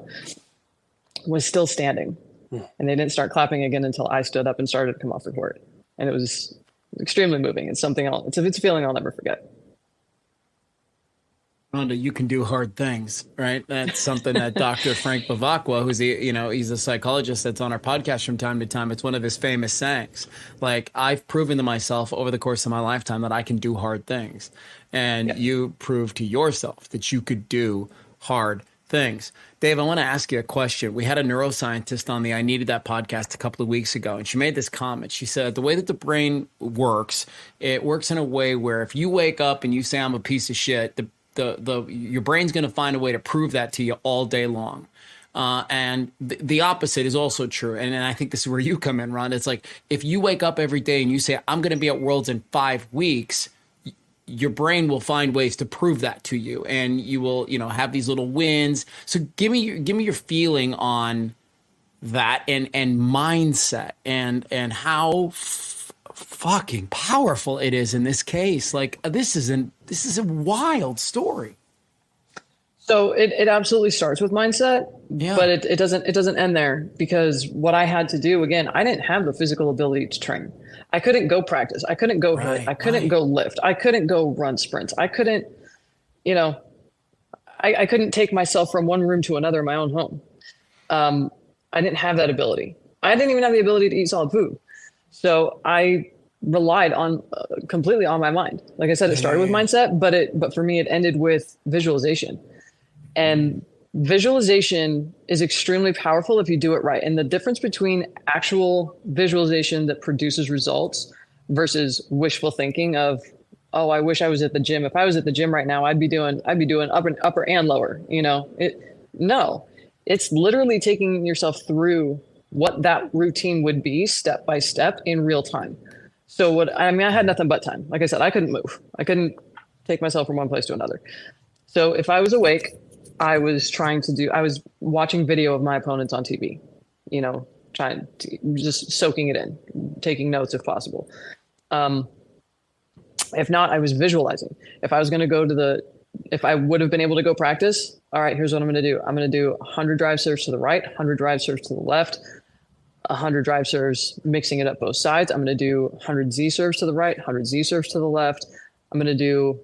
was still standing. And they didn't start clapping again until I stood up and started to come off the court. And it was extremely moving. It's something else. It's a feeling I'll never forget. Rhonda, you can do hard things, right? That's something that Dr. Frank Bavacqua, who's he's a psychologist that's on our podcast from time to time. It's one of his famous sayings. Like, I've proven to myself over the course of my lifetime that I can do hard things. And you proved to yourself that you could do hard things. Dave, I want to ask you a question. We had a neuroscientist on the I Needed That podcast a couple of weeks ago, and she made this comment. She said, the way that the brain works, it works in a way where if you wake up and you say, I'm a piece of shit, your brain's going to find a way to prove that to you all day long. And the opposite is also true. And I think this is where you come in, Ron. It's like, if you wake up every day and you say, I'm going to be at Worlds in 5 weeks, your brain will find ways to prove that to you. And you will, have these little wins. So give me your feeling on that and mindset and how fucking powerful it is in this case. Like this is a wild story. So it absolutely starts with mindset, Yeah. but it doesn't end there, because what I had to do, again, I didn't have the physical ability to train. I couldn't go practice. I couldn't go hit. I couldn't go lift. I couldn't go run sprints. I couldn't, I couldn't take myself from one room to another in my own home. I didn't have that ability. I didn't even have the ability to eat solid food. So I relied on completely on my mind. Like I said, it started with mindset, but for me, it ended with visualization. And visualization is extremely powerful if you do it right. And the difference between actual visualization that produces results versus wishful thinking of, oh, I wish I was at the gym. If I was at the gym right now, I'd be doing upper and lower, No, it's literally taking yourself through what that routine would be step by step in real time. So I had nothing but time. Like I said, I couldn't move. I couldn't take myself from one place to another. So if I was awake, I was watching video of my opponents on TV, trying to just soaking it in, taking notes if possible. If not, I was visualizing. If I was going to go if I would have been able to go practice, all right, here's what I'm going to do. I'm going to do 100 drive serves to the right, 100 drive serves to the left, 100 drive serves, mixing it up both sides. I'm going to do 100 Z serves to the right, 100 Z serves to the left. I'm going to do,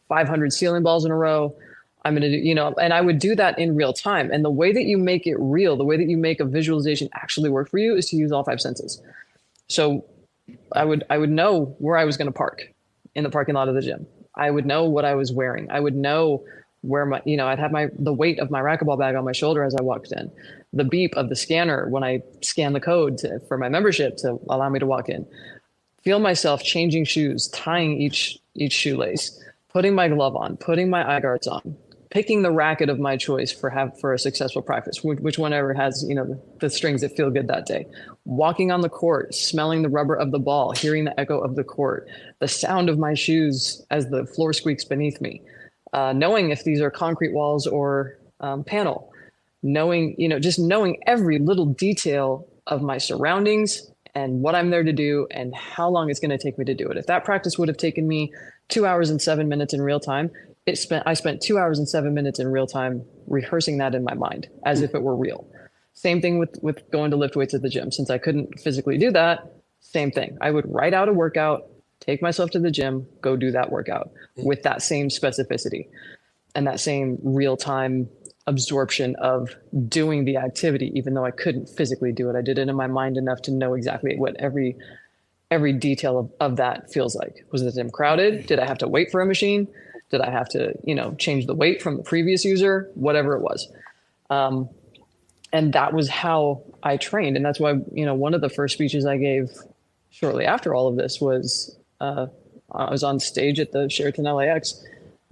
500 ceiling balls in a row. I'm going to do, and I would do that in real time. And the way that you make it real, the way that you make a visualization actually work for you is to use all 5 senses. So I would know where I was going to park in the parking lot of the gym. I would know what I was wearing. I would know where I'd have the weight of my racquetball bag on my shoulder as I walked in, the beep of the scanner when I scan the code for my membership to allow me to walk in, feel myself changing shoes, tying each shoelace, putting my glove on, putting my eye guards on, picking the racket of my choice for a successful practice, which whenever has, the strings that feel good that day, walking on the court, smelling the rubber of the ball, hearing the echo of the court, the sound of my shoes as the floor squeaks beneath me, knowing if these are concrete walls or panel, knowing every little detail of my surroundings and what I'm there to do and how long it's going to take me to do it. If that practice would have taken me 2 hours and 7 minutes in real time, I spent 2 hours and 7 minutes in real time rehearsing that in my mind as if it were real. Same thing with going to lift weights at the gym. Since I couldn't physically do that, same thing. I would write out a workout, take myself to the gym, go do that workout with that same specificity and that same real time absorption of doing the activity, even though I couldn't physically do it. I did it in my mind enough to know exactly what every detail of that feels like. Was the gym crowded? Did I have to wait for a machine? Did I have to, change the weight from the previous user? Whatever it was. And that was how I trained. And that's why, one of the first speeches I gave shortly after all of this was, I was on stage at the Sheraton LAX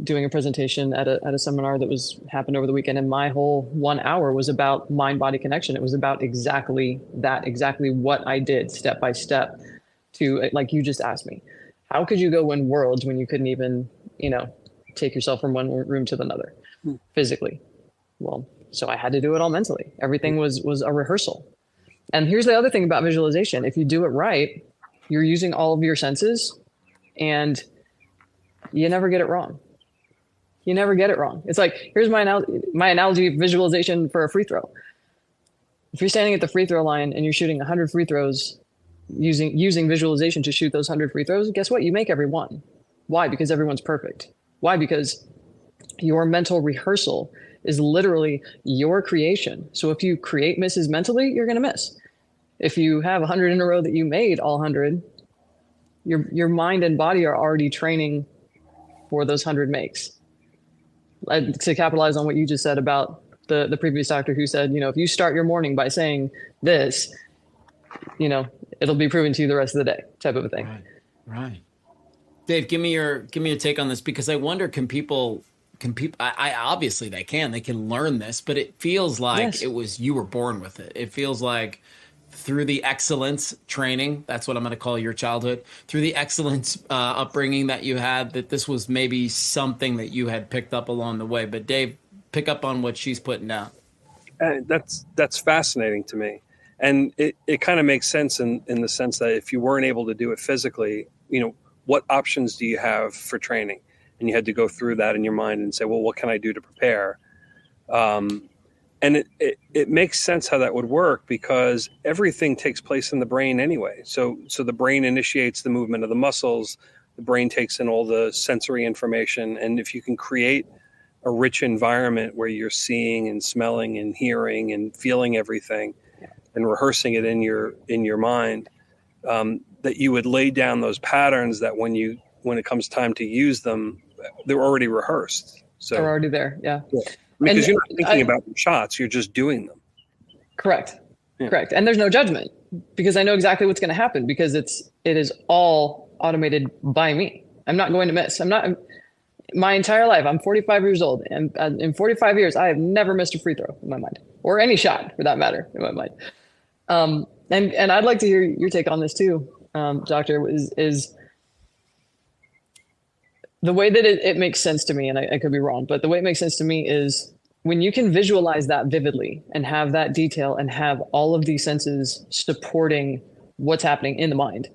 doing a presentation at a seminar that happened over the weekend. And my whole 1 hour was about mind-body connection. It was about exactly that, exactly what I did step by step to, like you just asked me, how could you go win worlds when you couldn't even, take yourself from one room to another physically? Well, so I had to do it all mentally. Everything was a rehearsal. And here's the other thing about visualization. If you do it right, you're using all of your senses and you never get it wrong. You never get it wrong. It's like, here's my analogy of visualization for a free throw. If you're standing at the free throw line and you're shooting 100 free throws using visualization to shoot those 100 free throws, guess what? You make every one. Why? Because everyone's perfect. Why? Because your mental rehearsal is literally your creation. So if you create misses mentally, you're going to miss. If you have 100 in a row that you made all 100, your mind and body are already training for those 100 makes. To capitalize on what you just said about the previous doctor who said, if you start your morning by saying this, it'll be proven to you the rest of the day, type of a thing. Right. Dave, give me your take on this, because I wonder, can people, I obviously they can learn this, but it feels like you were born with it. It feels like through the excellence training, that's what I'm going to call your childhood, through the excellence upbringing that you had, that this was maybe something that you had picked up along the way. But Dave, pick up on what she's putting down. That's fascinating to me. And it kind of makes sense in the sense that if you weren't able to do it physically, what options do you have for training? And you had to go through that in your mind and say, well, what can I do to prepare? And it makes sense how that would work, because everything takes place in the brain anyway. So the brain initiates the movement of the muscles. The brain takes in all the sensory information. And if you can create a rich environment where you're seeing and smelling and hearing and feeling everything and rehearsing it in your mind, that you would lay down those patterns that when it comes time to use them, they're already rehearsed. So they're already there. Yeah. Because you're not thinking about the shots, you're just doing them. Correct. And there's no judgment, because I know exactly what's going to happen, because it is all automated by me. I'm not going to miss. My entire life, I'm 45 years old, and in 45 years, I have never missed a free throw in my mind, or any shot for that matter in my mind. And I'd like to hear your take on this too, Doctor, is the way that it makes sense to me, and I could be wrong, but the way it makes sense to me is when you can visualize that vividly and have that detail and have all of these senses supporting what's happening in the mind,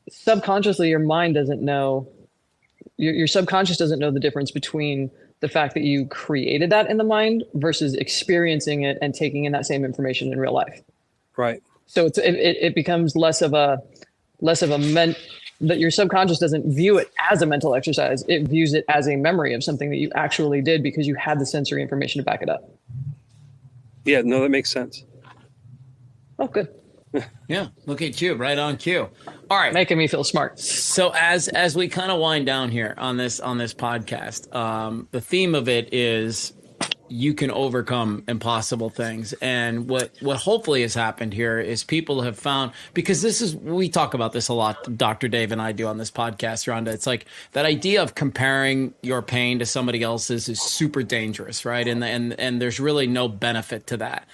subconsciously, your mind doesn't know, your subconscious doesn't know the difference between the fact that you created that in the mind versus experiencing it and taking in that same information in real life. Right. So it becomes less of a that your subconscious doesn't view it as a mental exercise. It views it as a memory of something that you actually did because you had the sensory information to back it up. Yeah, no, that makes sense. Oh, good. Yeah, look at you, right on cue. All right, making me feel smart. So as we kind of wind down here on this podcast, the theme of it is you can overcome impossible things. And what hopefully has happened here is people have found, because we talk about this a lot, Dr. Dave and I do on this podcast, Rhonda. It's like that idea of comparing your pain to somebody else's is super dangerous, right? And there's really no benefit to that.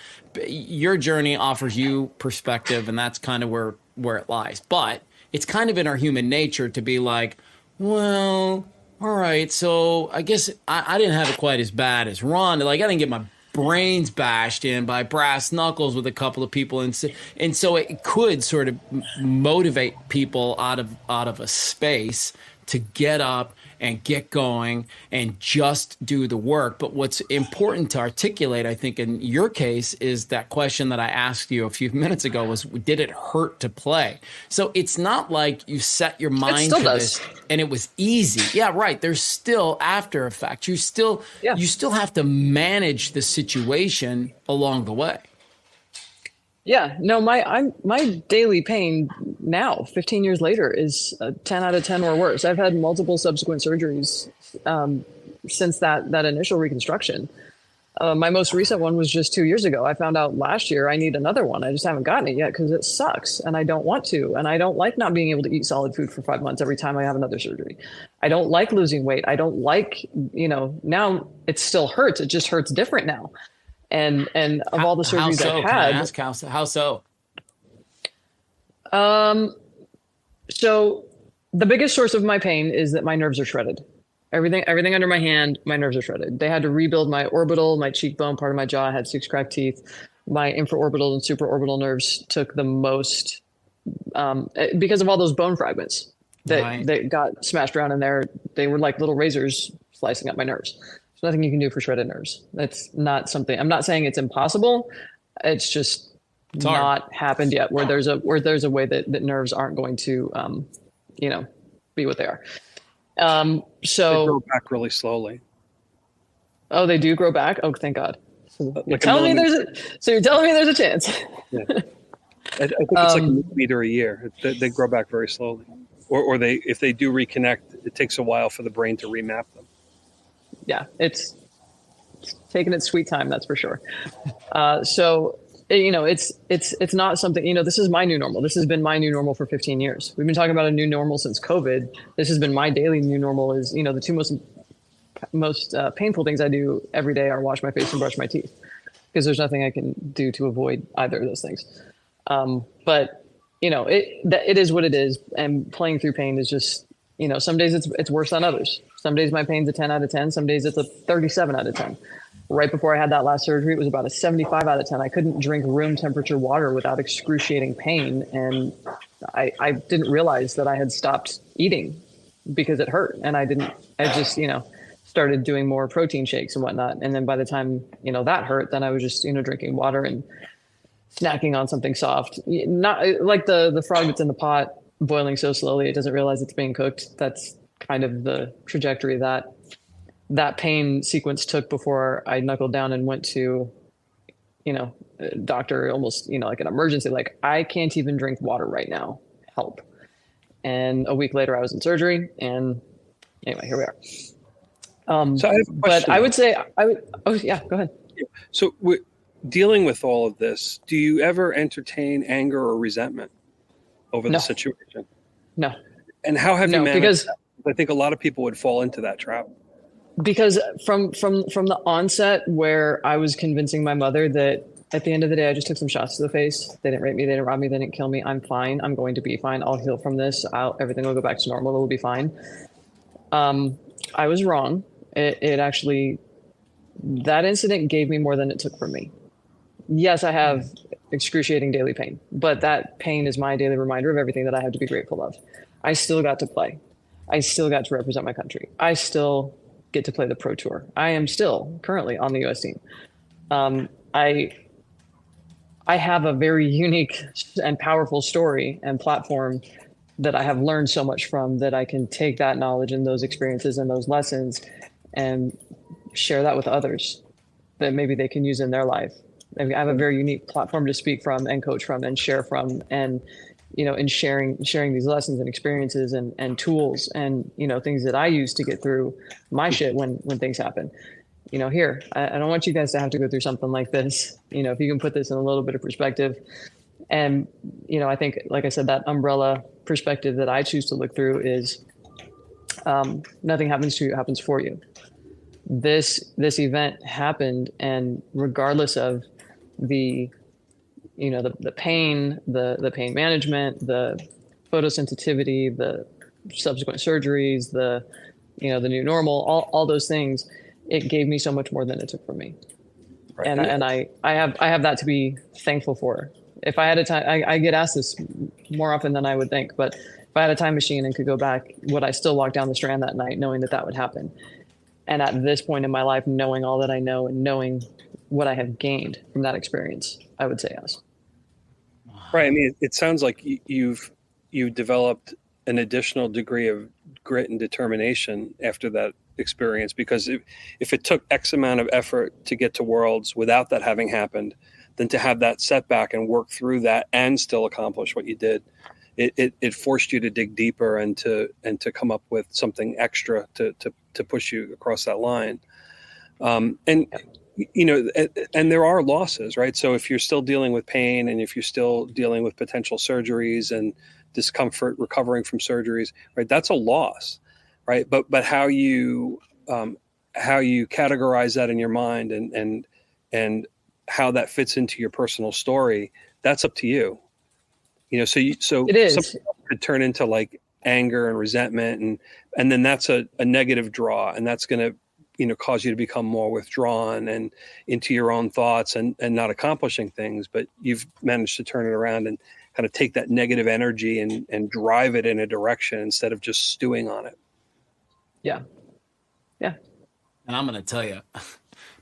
Your journey offers you perspective, and that's kind of where it lies. But it's kind of in our human nature to be like, well, all right, so I guess I didn't have it quite as bad as Ron. Like, I didn't get my brains bashed in by brass knuckles with a couple of people. And so it could sort of motivate people out of a space to get up and get going and just do the work. But what's important to articulate, I think, in your case, is that question that I asked you a few minutes ago was, did it hurt to play? So it's not like you set your mind to this and it was easy. Yeah, right. There's still after effects. You still have to manage the situation along the way. Yeah, no, my daily pain now, 15 years later, is 10 out of 10 or worse. I've had multiple subsequent surgeries since that initial reconstruction. My most recent one was just 2 years ago. I found out last year I need another one. I just haven't gotten it yet because it sucks and I don't want to. And I don't like not being able to eat solid food for 5 months every time I have another surgery. I don't like losing weight. I don't like, now it still hurts. It just hurts different now. And of all the surgeries I've had, can I ask how so? So the biggest source of my pain is that my nerves are shredded. Everything under my hand, my nerves are shredded. They had to rebuild my orbital, my cheekbone, part of my jaw. I had 6 cracked teeth. My infraorbital and supraorbital nerves took the most because of all those bone fragments that got smashed around in there. They were like little razors slicing up my nerves. There's nothing you can do for shredded nerves. That's not something. I'm not saying it's impossible. It's just not happened yet. Where there's a way that nerves aren't going to, be what they are. So they grow back really slowly. Oh, they do grow back. Oh, thank God. So you're telling me there's a chance. Yeah. I think it's like a millimeter a year. They grow back very slowly, or if they do reconnect, it takes a while for the brain to remap them. Yeah, it's taking its sweet time, that's for sure. So, it's not something, this is my new normal. This has been my new normal for 15 years. We've been talking about a new normal since COVID. This has been my daily new normal is, the two most painful things I do every day are wash my face and brush my teeth, because there's nothing I can do to avoid either of those things. But, it is what it is. And playing through pain is just, some days it's worse than others. Some days my pain's a 10 out of 10. Some days it's a 37 out of 10. right before I had that last surgery, it was about a 75 out of 10. I couldn't drink room temperature water without excruciating pain. And I didn't realize that I had stopped eating because it hurt. And I just, started doing more protein shakes and whatnot. And then by the time, that hurt, then I was just, drinking water and snacking on something soft, not like the frog that's in the pot boiling so slowly, it doesn't realize it's being cooked. That's kind of the trajectory that pain sequence took before I knuckled down and went to, doctor, almost, like an emergency, like I can't even drink water right now, help. And a week later I was in surgery, and anyway, here we are. So I have a question. But I would say oh yeah, go ahead. So dealing with all of this, do you ever entertain anger or resentment over the situation? No. And how have you managed because that? I think a lot of people would fall into that trap. Because from the onset, where I was convincing my mother that at the end of the day, I just took some shots to the face. They didn't rape me. They didn't rob me. They didn't kill me. I'm fine. I'm going to be fine. I'll heal from this. Everything will go back to normal. It will be fine. I was wrong. It actually, that incident gave me more than it took from me. Yes, I have excruciating daily pain, but that pain is my daily reminder of everything that I have to be grateful of. I still got to play. I still got to represent my country. I still get to play the pro tour. I am still currently on the U.S. team. I have a very unique and powerful story and platform that I have learned so much from, that I can take that knowledge and those experiences and those lessons and share that with others that maybe they can use in their life. I have a very unique platform to speak from and coach from and share from, and in sharing these lessons and experiences and tools and things that I use to get through my shit when things happen. Here, I don't want you guys to have to go through something like this. If you can put this in a little bit of perspective. And I think, like I said, that umbrella perspective that I choose to look through is nothing happens to you, it happens for you. This event happened, and regardless of the pain, the pain management, the photosensitivity, the subsequent surgeries, the new normal, all those things, it gave me so much more than it took from me. Right. And I have that to be thankful for. If I had a time, I get asked this more often than I would think, but if I had a time machine and could go back, would I still walk down the Strand that night knowing that would happen? And at this point in my life, knowing all that I know and knowing what I have gained from that experience, I would say yes. Right. I mean, it sounds like you've developed an additional degree of grit and determination after that experience, because if it took X amount of effort to get to Worlds without that having happened, then to have that setback and work through that and still accomplish what you did, it forced you to dig deeper and to come up with something extra to push you across that line. And there are losses, right? So if you're still dealing with pain, and if you're still dealing with potential surgeries and discomfort recovering from surgeries, right, that's a loss, right? But how you categorize that in your mind and how that fits into your personal story, that's up to you. So it is. Something could turn into like anger and resentment, and then that's a negative draw, and that's going to cause you to become more withdrawn and into your own thoughts and not accomplishing things. But you've managed to turn it around and kind of take that negative energy and drive it in a direction instead of just stewing on it. Yeah. And I'm going to tell you,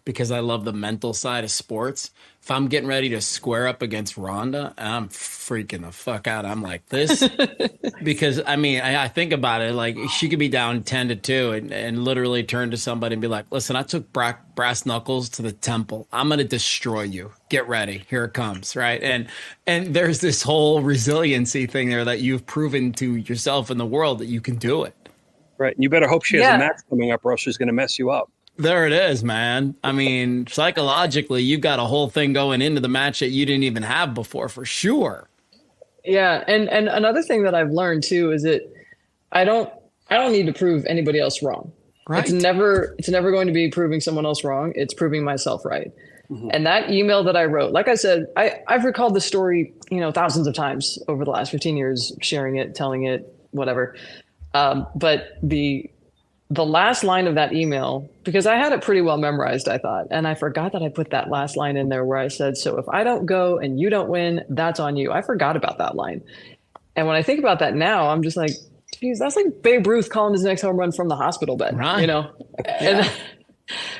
because I love the mental side of sports, if I'm getting ready to square up against Rhonda, I'm freaking the fuck out. I'm like this, because I think about it, like she could be down 10-2 and literally turn to somebody and be like, listen, I took brass knuckles to the temple. I'm going to destroy you. Get ready. Here it comes. Right. And there's this whole resiliency thing there that you've proven to yourself in the world that you can do it. Right. And you better hope she has a match coming up, or else she's going to mess you up. There it is, man. I mean, psychologically, you've got a whole thing going into the match that you didn't even have before, for sure. Yeah, and another thing that I've learned too is that I don't need to prove anybody else wrong. Right. It's never going to be proving someone else wrong. It's proving myself right. Mm-hmm. And that email that I wrote, like I said, I've recalled the story, thousands of times over the last 15 years, sharing it, telling it, whatever. But the the last line of that email, because I had it pretty well memorized, I thought, and I forgot that I put that last line in there where I said, so if I don't go and you don't win, that's on you. I forgot about that line. And when I think about that now, I'm just like, geez, that's like Babe Ruth calling his next home run from the hospital bed, Right. you know? And,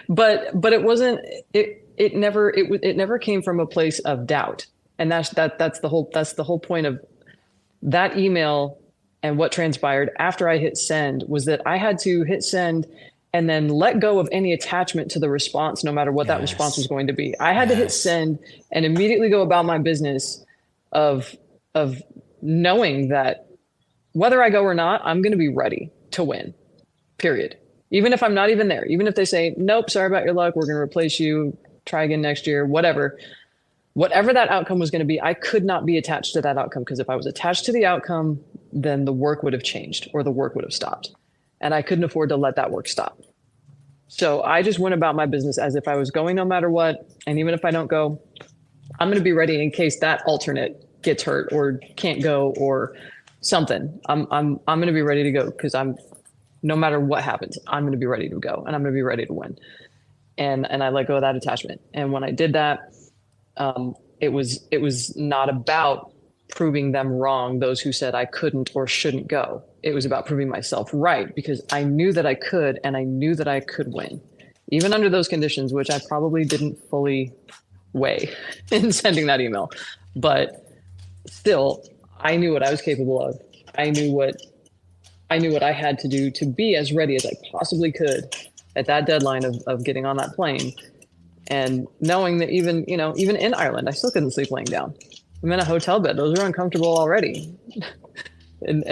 but it wasn't, it never came from a place of doubt. And that's the whole point of that email. And what transpired after I hit send was that I had to hit send and then let go of any attachment to the response, no matter what that response was going to be. I had to hit send and immediately go about my business of knowing that whether I go or not, I'm going to be ready to win, period. Even if I'm not even there, even if they say, nope, sorry about your luck, we're going to replace you, try again next year, whatever that outcome was going to be, I could not be attached to that outcome, because if I was attached to the outcome, then the work would have changed or the work would have stopped. And I couldn't afford to let that work stop. So I just went about my business as if I was going no matter what. And even if I don't go, I'm going to be ready in case that alternate gets hurt or can't go or something. I'm going to be ready to go, because no matter what happens, I'm going to be ready to go and I'm going to be ready to win. And I let go of that attachment. And when I did that, it was not about proving them wrong, those who said I couldn't or shouldn't go. It was about proving myself right, because I knew that I could, and I knew that I could win, even under those conditions, which I probably didn't fully weigh in sending that email. But still, I knew what I was capable of. I knew what I had to do to be as ready as I possibly could at that deadline of getting on that plane. And knowing that even in Ireland, I still couldn't sleep laying down. I'm in a hotel bed. Those are uncomfortable already. and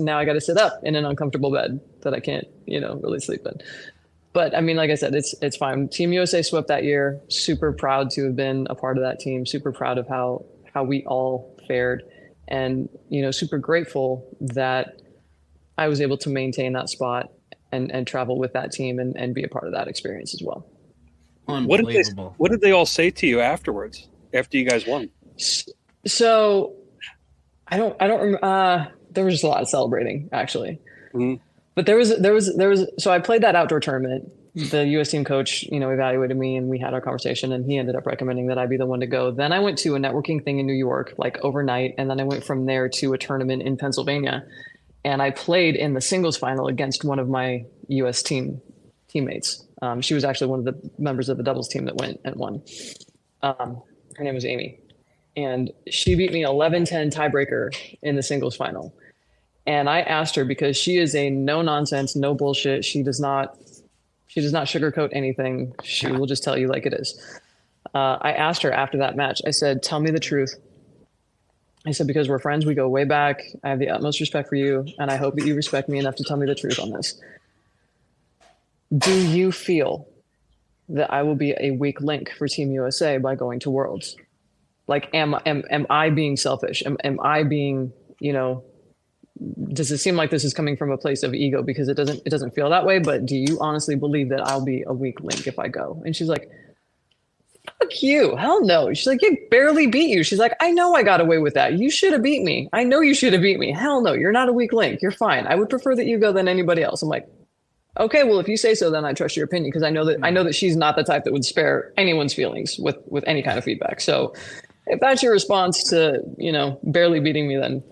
now I got to sit up in an uncomfortable bed that I can't, really sleep in. But I mean, like I said, it's fine. Team USA swept that year. Super proud to have been a part of that team. Super proud of how we all fared, and, super grateful that I was able to maintain that spot and travel with that team and be a part of that experience as well. Unbelievable. What did they all say to you afterwards, after you guys won? So I don't remember. There was just a lot of celebrating, actually. Mm-hmm. But there was, so I played that outdoor tournament. The US team coach, evaluated me, and we had our conversation, and he ended up recommending that I be the one to go. Then I went to a networking thing in New York, like overnight. And then I went from there to a tournament in Pennsylvania, and I played in the singles final against one of my US teammates. She was actually one of the members of the doubles team that went and won. Her name was Amy. And she beat me 11-10 tiebreaker in the singles final. And I asked her, because she is a no nonsense, no bullshit. She does not sugarcoat anything. She will just tell you like it is. I asked her after that match, I said, tell me the truth. I said, because we're friends, we go way back. I have the utmost respect for you, and I hope that you respect me enough to tell me the truth on this. Do you feel that I will be a weak link for Team USA by going to Worlds? Like, am I being selfish? Am I being, does it seem like this is coming from a place of ego? Because it doesn't feel that way, but do you honestly believe that I'll be a weak link if I go? And she's like, fuck you. Hell no. She's like, you barely beat you. She's like, I know I got away with that. You should have beat me. I know you should have beat me. Hell no. You're not a weak link. You're fine. I would prefer that you go than anybody else. I'm like, okay, well, if you say so, then I trust your opinion, because I know that she's not the type that would spare anyone's feelings with any kind of feedback. So if that's your response to, barely beating me, then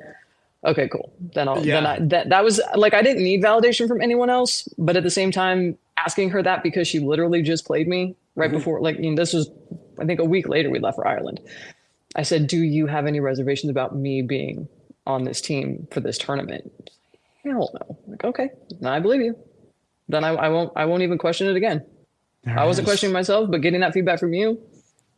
okay, cool. Then that was like, I didn't need validation from anyone else, but at the same time, asking her that because she literally just played me right before, this was, I think, a week later we left for Ireland. I said, do you have any reservations about me being on this team for this tournament? Hell no. I'm like, okay, now I believe you. Then I won't even question it again. I wasn't questioning myself, but getting that feedback from you.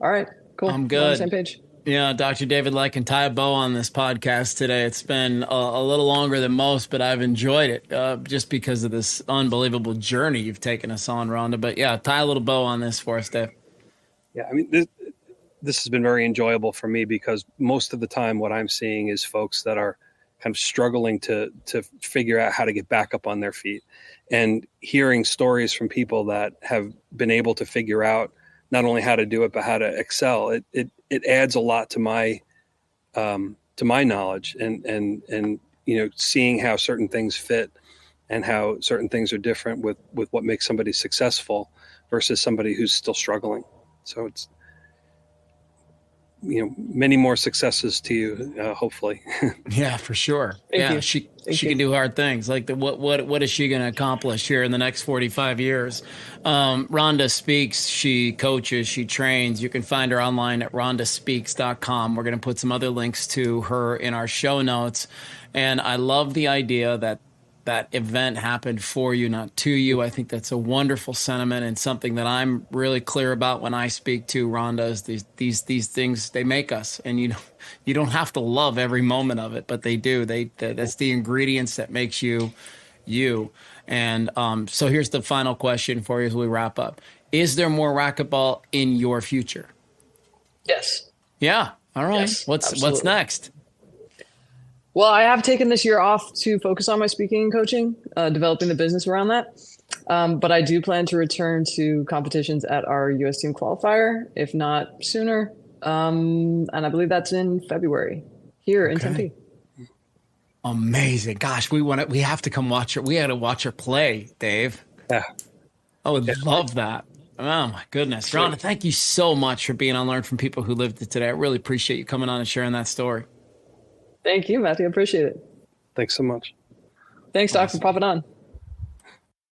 All right, cool. I'm good. We're on the same page. Yeah, Dr. David Light can tie a bow on this podcast today. It's been a little longer than most, but I've enjoyed it just because of this unbelievable journey you've taken us on, Rhonda. But yeah, tie a little bow on this for us, Dave. Yeah, I mean, this has been very enjoyable for me, because most of the time what I'm seeing is folks that are kind of struggling to figure out how to get back up on their feet, and hearing stories from people that have been able to figure out not only how to do it, but how to excel. It adds a lot to my knowledge, and seeing how certain things fit and how certain things are different with what makes somebody successful versus somebody who's still struggling. So it's, many more successes to you, hopefully. Yeah, for sure. Thank you. She Thank can you. do hard things. Like what is she going to accomplish here in the next 45 years? Rhonda speaks, she coaches, she trains. You can find her online at rhondaspeaks.com. We're going to put some other links to her in our show notes. And I love the idea that event happened for you, not to you. I think that's a wonderful sentiment, and something that I'm really clear about when I speak to Rhonda is these things, they make us, and you don't have to love every moment of it, but they do. That's the ingredients that makes you. And so here's the final question for you as we wrap up. Is there more racquetball in your future? Yes. Yeah. All right. Yes, What's absolutely. next? Well, I have taken this year off to focus on my speaking and coaching, developing the business around that. But I do plan to return to competitions at our U.S. team qualifier, if not sooner. And I believe that's in February here in Tempe. Amazing. Gosh, we have to come watch her. We had to watch her play, Dave. Yeah. I would love that. Oh my goodness. Rhonda, thank you so much for being on Learn from People Who Lived It today. I really appreciate you coming on and sharing that story. Thank you, Matthew. I appreciate it. Thanks so much. Thanks, Doc, for popping on.